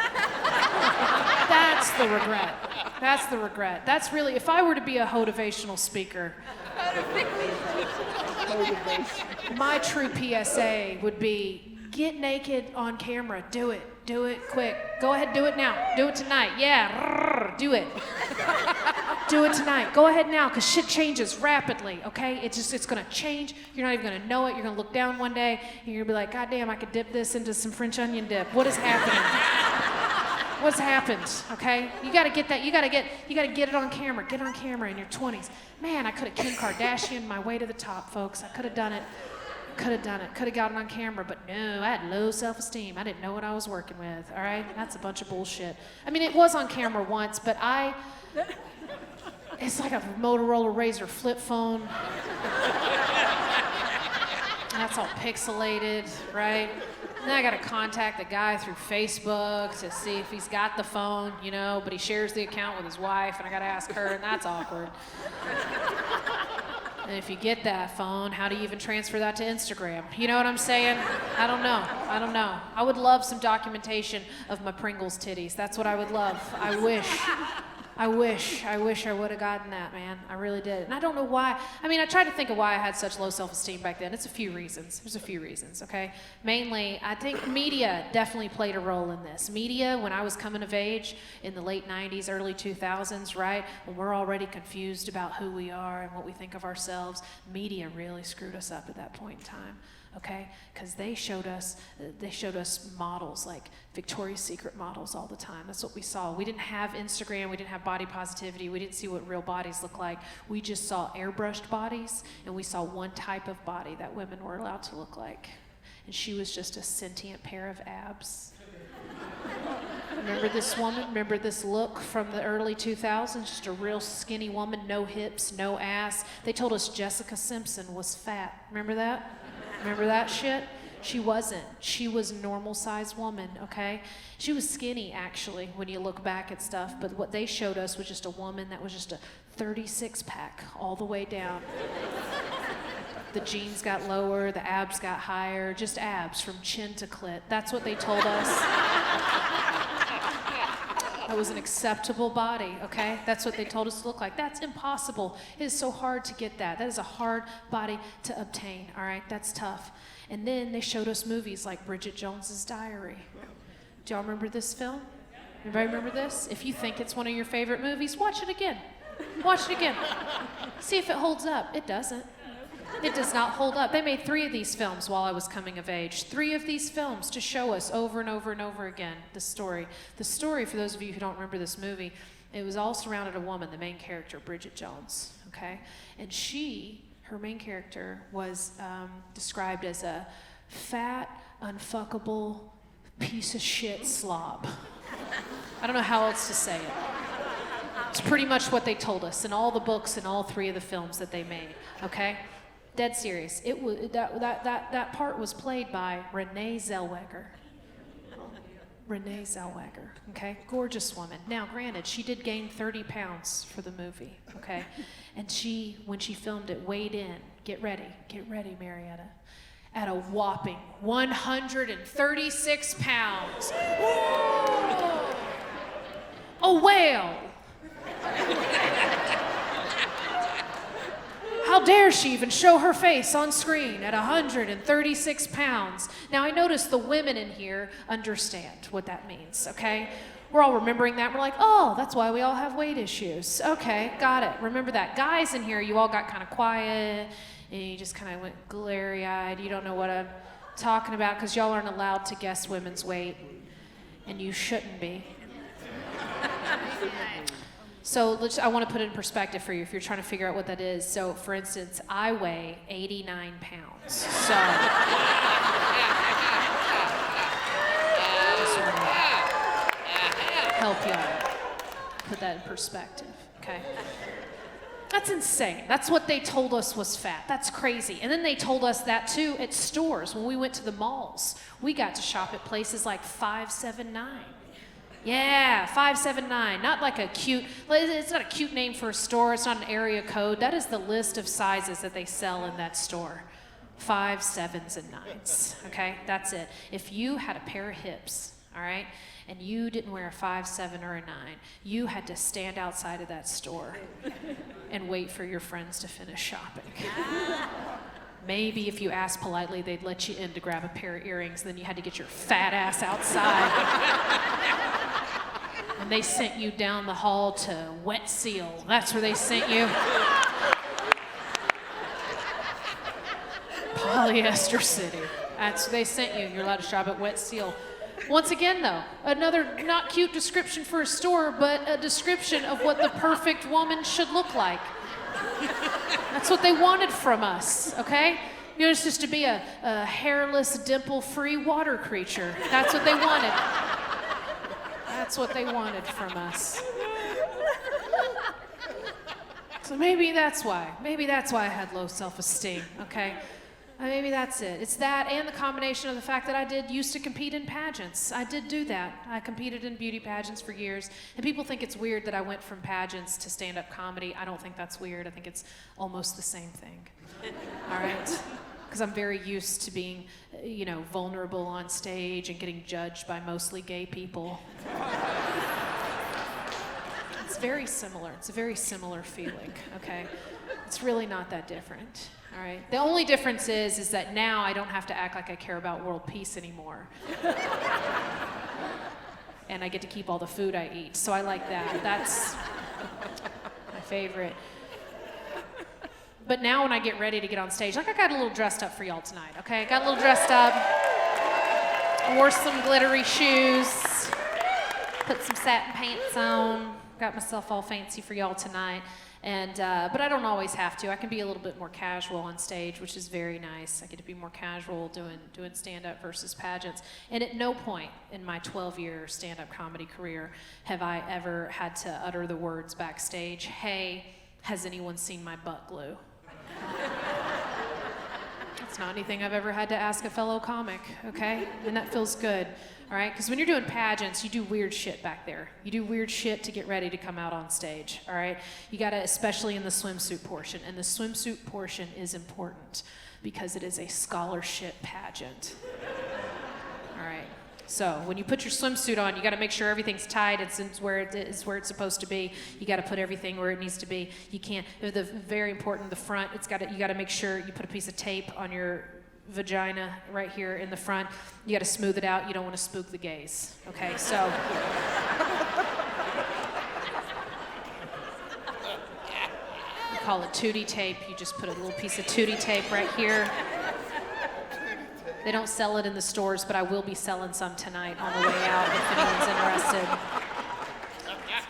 That's the regret. That's the regret. That's really, if I were to be a motivational speaker, my true PSA would be, get naked on camera. Do it. Do it quick. Go ahead, do it now. Do it tonight. Yeah, do it. Do it tonight. Go ahead now, because shit changes rapidly, okay? It's gonna change. You're not even gonna know it. You're gonna look down one day, and you're gonna be like, God damn, I could dip this into some French onion dip. What is happening? What's happened, okay? You gotta get that, you gotta get it on camera. Get on camera in your 20s. Man, I could have Kim Kardashian my way to the top, folks. I could have done it. Could have gotten on camera, but no, I had low self-esteem. I didn't know what I was working with, all right? That's a bunch of bullshit. I mean, it was on camera once, but it's like a Motorola Razr flip phone. That's all pixelated, right? Then I gotta contact the guy through Facebook to see if he's got the phone, you know, but he shares the account with his wife, and I gotta ask her, and that's awkward. And if you get that phone, how do you even transfer that to Instagram? You know what I'm saying? I don't know. I would love some documentation of my Pringles titties. That's what I would love. I wish I would have gotten that, man. I really did. And I don't know why. I mean, I tried to think of why I had such low self-esteem back then. It's a few reasons. There's a few reasons, okay? Mainly, I think media definitely played a role in this. Media, when I was coming of age in the late 90s, early 2000s, right? When we're already confused about who we are and what we think of ourselves, media really screwed us up at that point in time. Okay, because they showed us models, like Victoria's Secret models all the time. That's what we saw. We didn't have Instagram, we didn't have body positivity, we didn't see what real bodies look like. We just saw airbrushed bodies, and we saw one type of body that women were allowed to look like. And she was just a sentient pair of abs. Remember this woman? Remember this look from the early 2000s? Just a real skinny woman, no hips, no ass. They told us Jessica Simpson was fat. Remember that? Remember that shit? She wasn't. She was a normal-sized woman, okay? She was skinny, actually, when you look back at stuff, but what they showed us was just a woman that was just a 36-pack all the way down. The jeans got lower, the abs got higher, just abs from chin to clit. That's what they told us. That was an acceptable body, okay? That's what they told us to look like. That's impossible. It is so hard to get that. That is a hard body to obtain, all right? That's tough. And then they showed us movies like Bridget Jones's Diary. Do y'all remember this film? Anybody remember this? If you think it's one of your favorite movies, watch it again. Watch it again. See if it holds up. It doesn't. It does not hold up. They made 3 of these films while I was coming of age. 3 of these films to show us over and over and over again the story. The story, for those of you who don't remember this movie, it was all surrounded a woman, the main character, Bridget Jones, okay? And her main character, was described as a fat, unfuckable piece of shit slob. I don't know how else to say it. It's pretty much what they told us in all the books and all 3 of the films that they made, okay? Dead serious. It was that part was played by Renee Zellweger. Renee Zellweger, okay? Gorgeous woman. Now, granted, she did gain 30 pounds for the movie, okay? And when she filmed it, weighed in, get ready, Marietta, at a whopping 136 pounds. A whale. How dare she even show her face on screen at 136 pounds? Now, I notice the women in here understand what that means, okay? We're all remembering that. We're like, oh, that's why we all have weight issues. Okay, got it. Remember that. Guys in here, you all got kind of quiet, and you just kind of went glary-eyed. You don't know what I'm talking about because y'all aren't allowed to guess women's weight, and you shouldn't be. So I want to put it in perspective for you if you're trying to figure out what that is. So, for instance, I weigh 89 pounds. So, just want to help y'all put that in perspective, okay? That's insane. That's what they told us was fat. That's crazy. And then they told us that too at stores when we went to the malls. We got to shop at places like 579. Yeah, 579. Not like a cute, it's not a cute name for a store. It's not an area code. That is the list of sizes that they sell in that store. 5s, 7s, and 9s. Okay, that's it. If you had a pair of hips, all right, and you didn't wear a 5, 7, or a 9, you had to stand outside of that store and wait for your friends to finish shopping. Maybe if you asked politely, they'd let you in to grab a pair of earrings, then you had to get your fat ass outside. And they sent you down the hall to Wet Seal. That's where they sent you. Polyester City. That's where they sent you. You're allowed to shop at Wet Seal. Once again, though, another not cute description for a store, but a description of what the perfect woman should look like. That's what they wanted from us, okay? You know, it's just to be a hairless, dimple-free water creature. That's what they wanted. That's what they wanted from us. So maybe that's why. Maybe that's why I had low self-esteem, okay? Maybe that's it. It's that and the combination of the fact that I used to compete in pageants. I did do that. I competed in beauty pageants for years. And people think it's weird that I went from pageants to stand-up comedy. I don't think that's weird. I think it's almost the same thing. All right? Because I'm very used to being, you know, vulnerable on stage and getting judged by mostly gay people. It's very similar. It's a very similar feeling, okay? It's really not that different. All right. The only difference is that now I don't have to act like I care about world peace anymore. And I get to keep all the food I eat. So I like that. That's my favorite. But now when I get ready to get on stage, like I got a little dressed up for y'all tonight, okay? I got a little dressed up. I wore some glittery shoes. Put some satin pants on. Got myself all fancy for y'all tonight. And but I don't always have to. I can be a little bit more casual on stage, which is very nice. I get to be more casual doing stand-up versus pageants. And at no point in my 12-year stand-up comedy career have I ever had to utter the words backstage, "Hey, has anyone seen my butt glue?" It's not anything I've ever had to ask a fellow comic, okay? And that feels good. All right, because when you're doing pageants, you do weird shit back there. You do weird shit to get ready to come out on stage, all right? You gotta, especially in the swimsuit portion. And the swimsuit portion is important because it is a scholarship pageant. All right, so when you put your swimsuit on, you gotta make sure everything's tight. It's where it's supposed to be. You gotta put everything where it needs to be. You can't, very important, the front, you gotta make sure you put a piece of tape on your vagina right here in the front. You got to smooth it out. You don't want to spook the gays. Okay, so. We call it tootie tape. You just put a little piece of tootie tape right here. They don't sell it in the stores, but I will be selling some tonight on the way out if anyone's interested.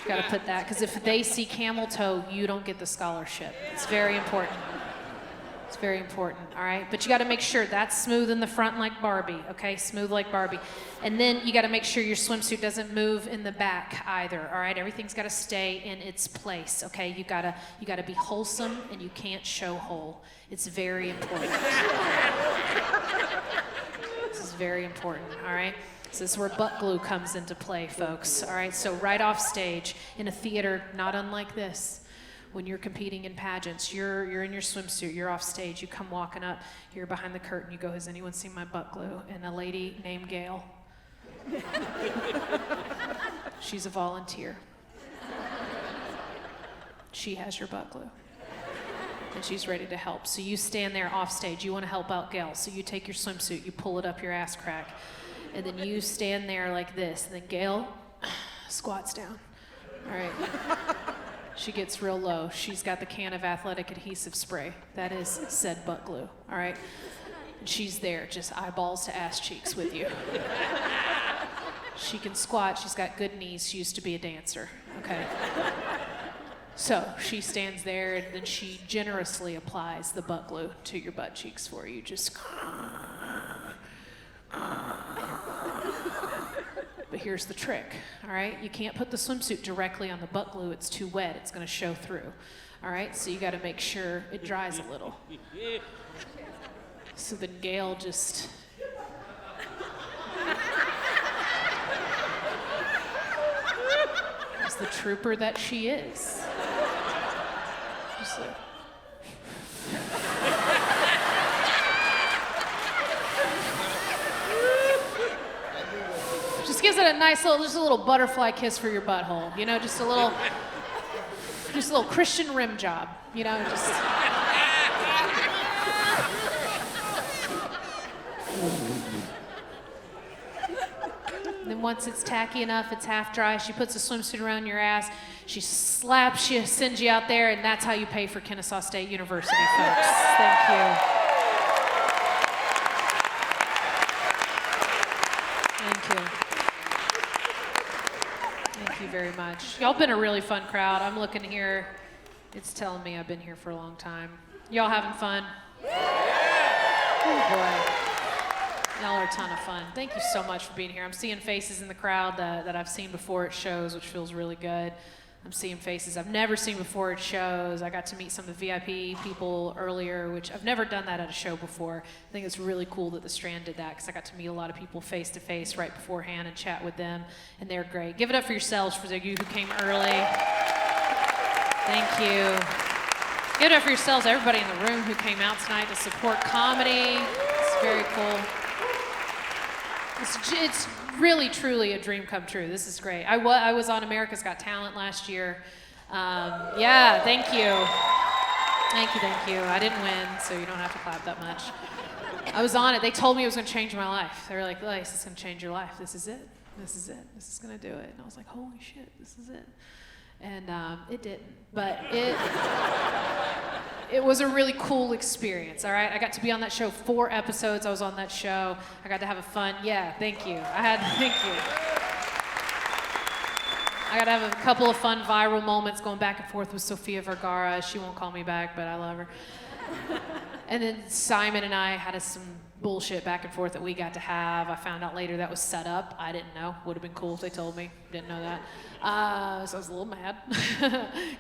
You got to put that, because if they see camel toe, you don't get the scholarship. It's very important. It's very important, all right? But you got to make sure that's smooth in the front like Barbie, okay? Smooth like Barbie. And then you got to make sure your swimsuit doesn't move in the back either, all right? Everything's got to stay in its place, okay? You got to be wholesome and you can't show hole. It's very important. This is very important, all right? So this is where butt glue comes into play, folks, all right? So right off stage in a theater not unlike this, when you're competing in pageants, you're in your swimsuit, you're off stage, you come walking up, you're behind the curtain, you go, "Has anyone seen my butt glue?" And a lady named Gail, she's a volunteer. She has your butt glue. And she's ready to help. So you stand there off stage, you want to help out Gail. So you take your swimsuit, you pull it up your ass crack, and then you stand there like this, and then Gail squats down. All right. She gets real low. She's got the can of athletic adhesive spray. That is said butt glue, all right? And she's there, just eyeballs to ass cheeks with you. She can squat. She's got good knees. She used to be a dancer, okay? So she stands there, and then she generously applies the butt glue to your butt cheeks for you. Just... But here's the trick, all right? You can't put the swimsuit directly on the butt glue. It's too wet. It's going to show through, All right, so you got to make sure it dries a little. So then Gail just... is the trooper that she is. Just like... just gives it a nice little, just a little butterfly kiss for your butthole. You know, just a little Christian rim job. You know, just... Then once it's tacky enough, it's half dry, she puts a swimsuit around your ass, she slaps you, sends you out there, and that's how you pay for Kennesaw State University, folks. Thank you. Thank you. Thank you very much. Y'all been a really fun crowd. I'm looking here. It's telling me I've been here for a long time. Y'all having fun? Oh boy. Y'all are a ton of fun. Thank you so much for being here. I'm seeing faces in the crowd that I've seen before at shows, which feels really good. I'm seeing faces I've never seen before at shows. I got to meet some of the VIP people earlier, which I've never done that at a show before. I think it's really cool that the Strand did that because I got to meet a lot of people face to face right beforehand and chat with them, and they're great. Give it up for yourselves for those of you who came early. Thank you. Give it up for yourselves, everybody in the room who came out tonight to support comedy. It's very cool. It's really, truly a dream come true. This is great. I was on America's Got Talent last year. Yeah, thank you. Thank you. I didn't win, so you don't have to clap that much. I was on it. They told me it was going to change my life. They were like, Lace, it's going to change your life. This is it. This is going to do it. And I was like, holy shit, this is it. And it didn't. But it was a really cool experience, all right? I got to be on that show 4 episodes. I was on that show. I got to have a fun, yeah, thank you. Thank you. I got to have a couple of fun viral moments going back and forth with Sofia Vergara. She won't call me back, but I love her. And then Simon and I had some bullshit back and forth that we got to have. I found out later that was set up. I didn't know. Would have been cool if they told me. Didn't know that. So I was a little mad.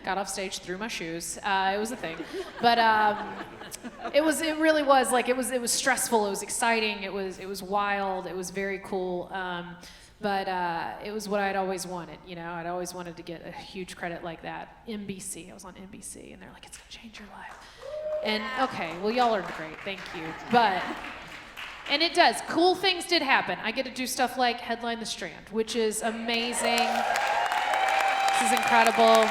Got off stage, threw my shoes. It was a thing. But it really was like, it was stressful. It was exciting. It was wild. It was very cool. But it was what I'd always wanted, you know? I'd always wanted to get a huge credit like that. NBC, I was on NBC, and they're like, it's gonna change your life. And okay, well, y'all are great, thank you. And it does, cool things did happen. I get to do stuff like headline the Strand, which is amazing. This is incredible.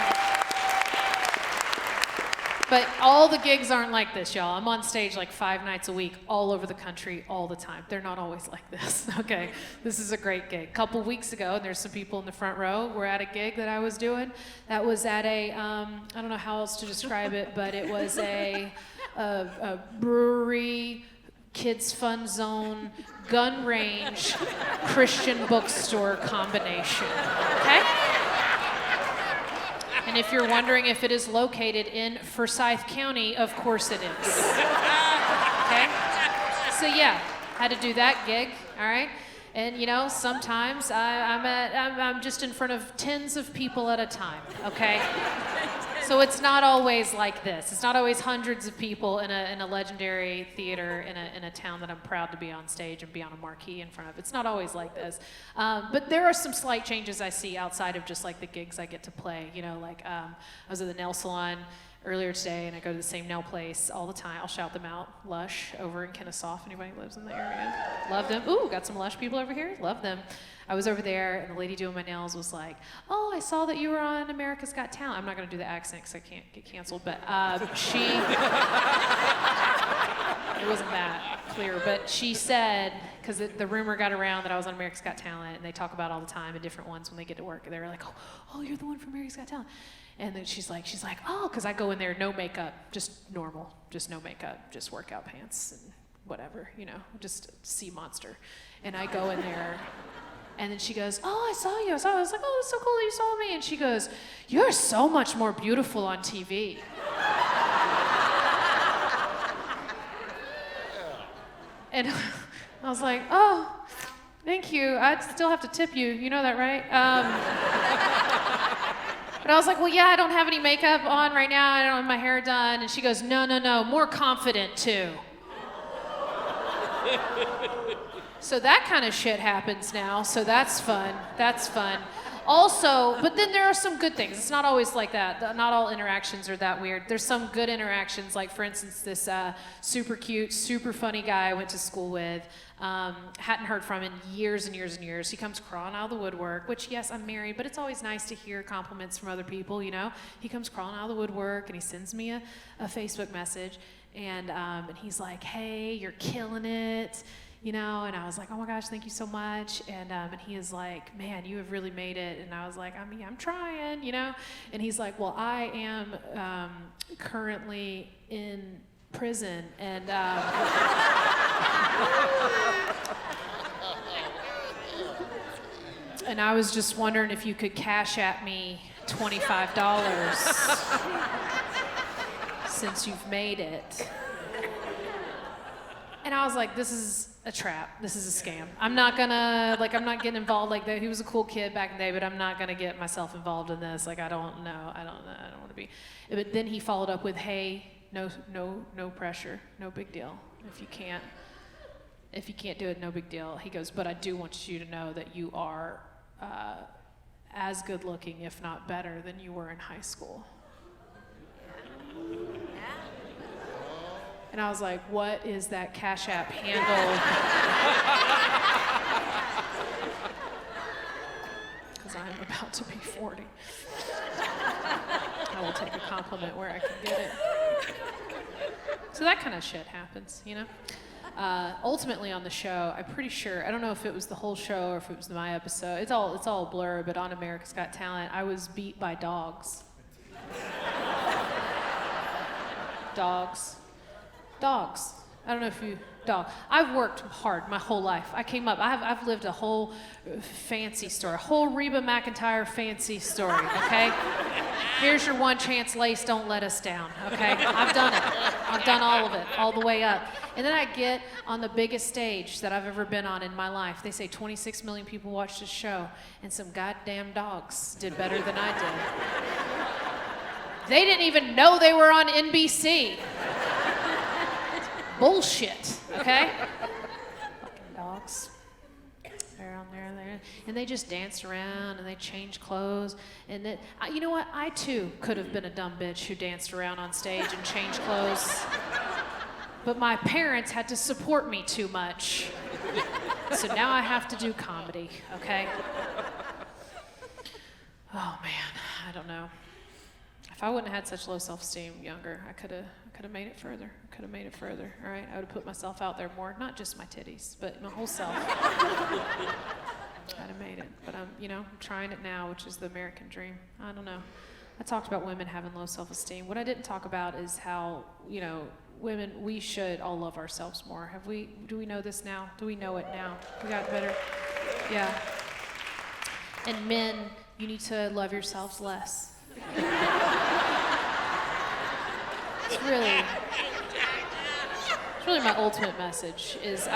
But all the gigs aren't like this, y'all. I'm on stage like 5 nights a week, all over the country, all the time. They're not always like this, okay? This is a great gig. A couple weeks ago, and there's some people in the front row, we're at a gig that I was doing. That was at a, I don't know how else to describe it, but it was a brewery, kids fun zone, gun range, Christian bookstore combination, okay? And if you're wondering if it is located in Forsyth County, of course it is. Okay? So yeah, had to do that gig, all right? And you know, sometimes I'm just in front of tens of people at a time, okay? So it's not always like this. It's not always hundreds of people in a legendary theater in a town that I'm proud to be on stage and be on a marquee in front of. It's not always like this. But there are some slight changes I see outside of just like the gigs I get to play. You know, like I was at the nail salon earlier today, and I go to the same nail place all the time. I'll shout them out. Lush over in Kennesaw, if anybody lives in the area. Love them. Ooh, got some Lush people over here. Love them. I was over there, and the lady doing my nails was like, oh, I saw that you were on America's Got Talent. I'm not going to do the accent because I can't get canceled, but she, it wasn't that clear, but she said, because the rumor got around that I was on America's Got Talent, and they talk about all the time in different ones when they get to work, and they were like, oh, you're the one from America's Got Talent. And then she's like, oh, because I go in there, no makeup, just normal, just no makeup, just workout pants and whatever, you know, just a sea monster. And I go in there, and then she goes, oh, I saw you. I was like, oh, it's so cool that you saw me. And she goes, you're so much more beautiful on TV. And I was like, oh, thank you. I'd still have to tip you. You know that, right? And I was like, well, yeah, I don't have any makeup on right now. I don't have my hair done. And she goes, no, more confident too. So that kind of shit happens now. So that's fun. Also, but then there are some good things. It's not always like that. Not all interactions are that weird. There's some good interactions, like for instance, this super cute, super funny guy I went to school with. Hadn't heard from in years and years and years. He comes crawling out of the woodwork, which yes, I'm married, but it's always nice to hear compliments from other people, you know? He comes crawling out of the woodwork and he sends me a Facebook message and he's like, hey, you're killing it. You know, and I was like, oh my gosh, thank you so much. And he is like, man, you have really made it. And I was like, I mean, I'm trying, you know. And he's like, well, I am currently in prison. And and I was just wondering if you could cash at me $25 since you've made it. And I was like, this is a trap. This is a scam. I'm not getting involved like that. He was a cool kid back in the day, but I'm not gonna get myself involved in this. Like, I don't want to be. But then he followed up with, hey, no pressure, no big deal. If you can't do it, no big deal. He goes, but I do want you to know that you are as good looking, if not better, than you were in high school. And I was like, what is that Cash App handle? Because I'm about to be 40. I will take a compliment where I can get it. So that kind of shit happens, you know? Ultimately on the show, I'm pretty sure, I don't know if it was the whole show or if it was my episode, it's all a blur, but on America's Got Talent, I was beat by dogs. Dogs. I don't know if I've worked hard my whole life. I've lived a whole fancy story, a whole Reba McEntire fancy story, okay? Here's your one chance, Lace, don't let us down, okay? I've done it. I've done all of it, all the way up. And then I get on the biggest stage that I've ever been on in my life. They say 26 million people watched this show, and some goddamn dogs did better than I did. They didn't even know they were on NBC. Bullshit, okay? Fucking dogs. They're on there, and they just danced around and they changed clothes. And then, you know what? I too could have been a dumb bitch who danced around on stage and changed clothes. But my parents had to support me too much. So now I have to do comedy, okay? Oh man, I don't know. If I wouldn't have had such low self-esteem younger, I could have made it further. All right, I would have put myself out there more, not just my titties, but my whole self. I'd have made it, but I'm trying it now, which is the American dream. I don't know. I talked about women having low self-esteem. What I didn't talk about is how, women, we should all love ourselves more. Do we know this now? Do we know it now? We got better? Yeah. And men, you need to love yourselves less. It's really my ultimate message is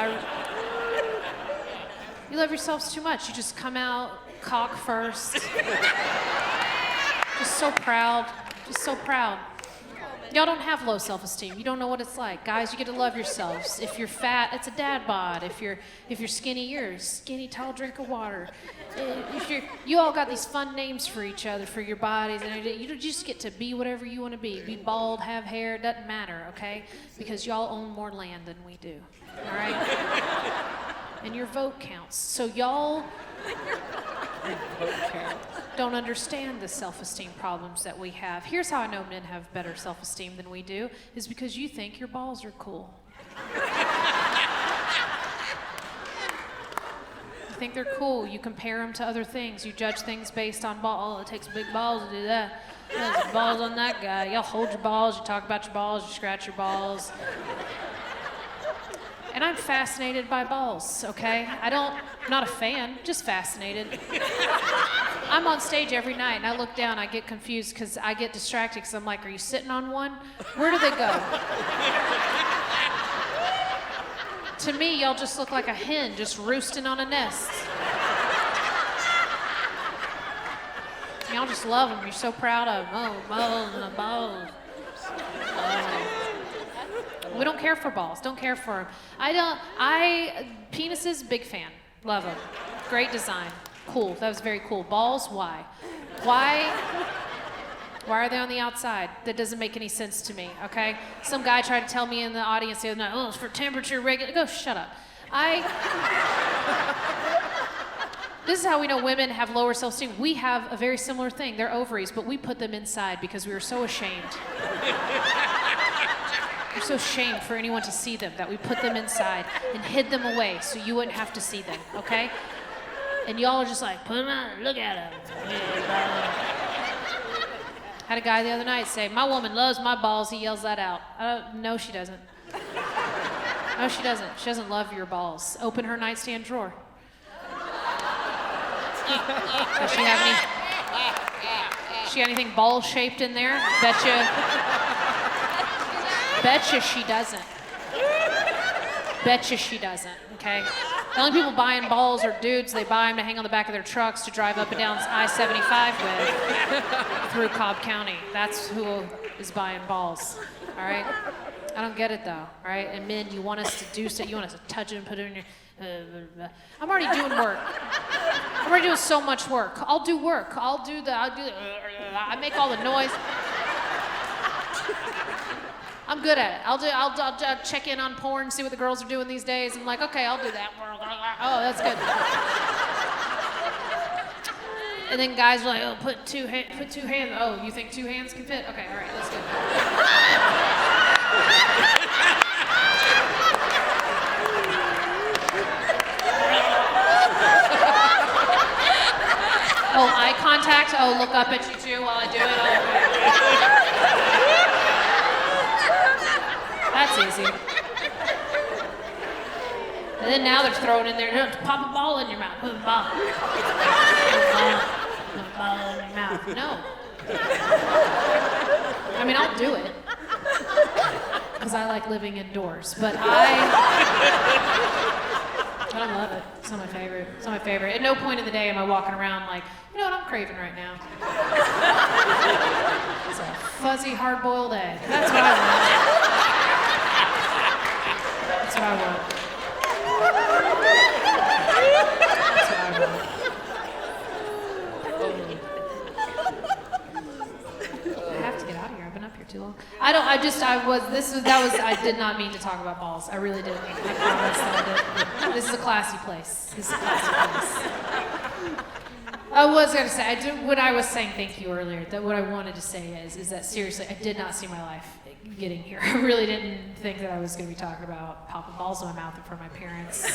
you love yourselves too much. You just come out cock first. Just so proud. Y'all don't have low self-esteem. You don't know what it's like. Guys, you get to love yourselves. If you're fat, it's a dad bod. If you're skinny, you're a skinny, tall drink of water. You all got these fun names for each other, for your bodies, and you just get to be whatever you want to be. Be bald, have hair, it doesn't matter, okay? Because y'all own more land than we do, all right? And your vote counts. So y'all don't understand the self-esteem problems that we have. Here's how I know men have better self-esteem than we do, is because you think your balls are cool. You think they're cool. You compare them to other things. You judge things based on ball. Oh, it takes big balls to do that. There's balls on that guy. Y'all hold your balls. You talk about your balls. You scratch your balls. And I'm fascinated by balls, okay? I'm not a fan, just fascinated. I'm on stage every night and I look down, I get confused because I get distracted because I'm like, are you sitting on one? Where do they go? To me, y'all just look like a hen just roosting on a nest. Y'all just love them. You're so proud of them. Oh, balls. We don't care for balls. Don't care for them. Penises, big fan. Love them. Great design. Cool. That was very cool. Balls, why? Why are they on the outside? That doesn't make any sense to me, okay? Some guy tried to tell me in the audience the other night, oh, it's for temperature regular. Go, shut up. This is how we know women have lower self-esteem. We have a very similar thing. They're ovaries, but we put them inside because we were so ashamed. We're so ashamed for anyone to see them that we put them inside and hid them away so you wouldn't have to see them, okay? And y'all are just like, put them on, look at them. Had a guy the other night say, my woman loves my balls. He yells that out. No, she doesn't. No, she doesn't. She doesn't love your balls. Open her nightstand drawer. Does she have anything ball-shaped in there? Betcha she doesn't. Betcha she doesn't, okay? The only people buying balls are dudes. They buy them to hang on the back of their trucks to drive up and down I-75 with through Cobb County. That's who is buying balls, all right? I don't get it, though, all right? And men, you want us to do stuff. You want us to touch it and put it in your... I'm already doing work. I'm already doing so much work. I'll do work. I make all the noise. I'm good at it. I'll check in on porn, see what the girls are doing these days. I'm like, okay, I'll do that. Oh, that's good. And then guys are like, oh, put two hands. Oh, you think 2 hands can fit? Okay, all right, that's good. Oh, eye contact. Oh, look up at you too while I do it. Oh, that's easy. And then now they're throwing in there, pop a ball in your mouth. Put a ball. Put a ball in your mouth. No. I mean, I'll do it. Because I like living indoors. But I don't love it. It's not my favorite. It's not my favorite. At no point in the day am I walking around like, you know what I'm craving right now? It's a fuzzy, hard-boiled egg. That's what I want. That's what I want. That's what I want. I have to get out of here. I've been up here too long. I did not mean to talk about balls. I really didn't. I promise that I didn't. This is a classy place. This is a classy place. I was going to say, what I was saying, thank you earlier, that what I wanted to say is that seriously, I did not see my life getting here. I really didn't think that I was going to be talking about popping balls in my mouth in front of my parents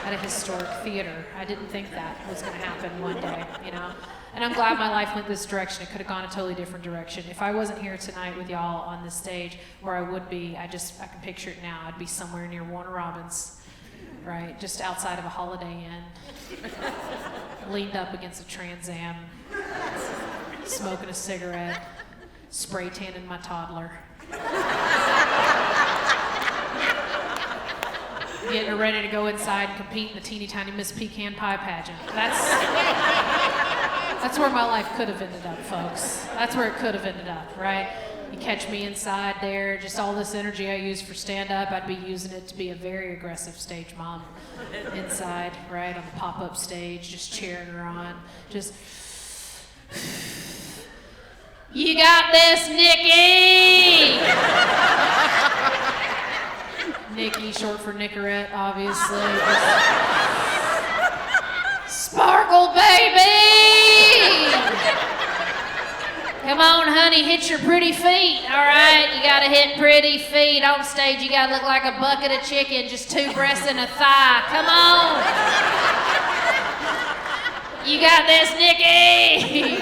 at a historic theater. I didn't think that was going to happen one day, you know? And I'm glad my life went this direction. It could have gone a totally different direction. If I wasn't here tonight with y'all on this stage, where I would be, I can picture it now. I'd be somewhere near Warner Robins, right? Just outside of a Holiday Inn, leaned up against a Trans Am, smoking a cigarette, spray tanning my toddler. Getting her ready to go inside and compete in the teeny tiny Miss Pecan Pie pageant. That's where my life could have ended up, folks. That's where it could have ended up, right? You catch me inside there, just all this energy I use for stand-up, I'd be using it to be a very aggressive stage mom inside, right, on the pop-up stage, just cheering her on, just... You got this, Nikki! Nikki, short for Nicorette, obviously. Sparkle, baby! Come on, honey, hit your pretty feet, all right? You gotta hit pretty feet. On stage, you gotta look like a bucket of chicken, just 2 breasts and a thigh. Come on! You got this, Nikki!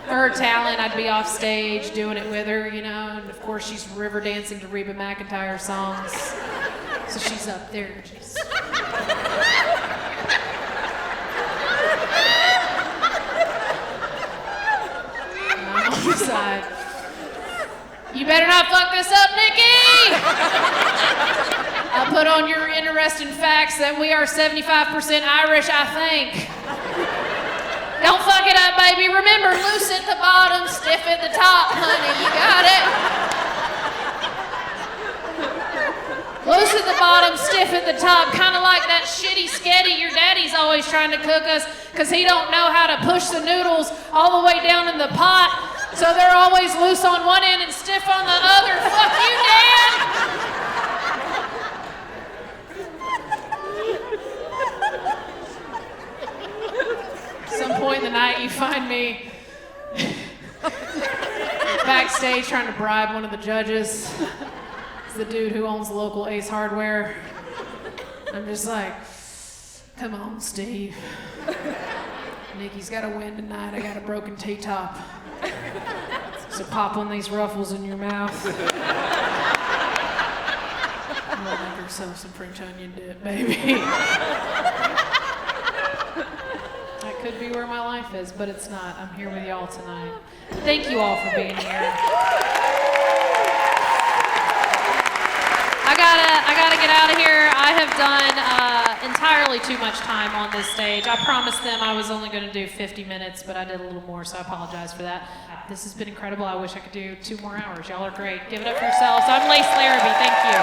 For her talent, I'd be off stage doing it with her, you know, and of course she's river dancing to Reba McEntire songs. So she's up there, she's... I'm on the side. You better not fuck this up, Nikki! I'll put on your interesting facts that we are 75% Irish, I think. Don't fuck it up, baby. Remember, loose at the bottom, stiff at the top, honey. You got it. Loose at the bottom, stiff at the top, kind of like that shitty sketty your daddy's always trying to cook us because he don't know how to push the noodles all the way down in the pot, so they're always loose on one end and stiff on the other. Fuck you, Dad! Some point in the night, you find me backstage trying to bribe one of the judges. The dude who owns the local Ace Hardware. I'm just like, come on, Steve. Nikki's got to win tonight. I got a broken T-top. So pop on these ruffles in your mouth. We'll make ourselves some French onion dip, baby. That could be where my life is, but it's not. I'm here with y'all tonight. Thank you all for being here. I gotta get out of here. I have done entirely too much time on this stage. I promised them I was only gonna do 50 minutes, but I did a little more, so I apologize for that. This has been incredible. I wish I could do 2 more hours. Y'all are great. Give it up for yourselves. I'm Larabee. Thank you.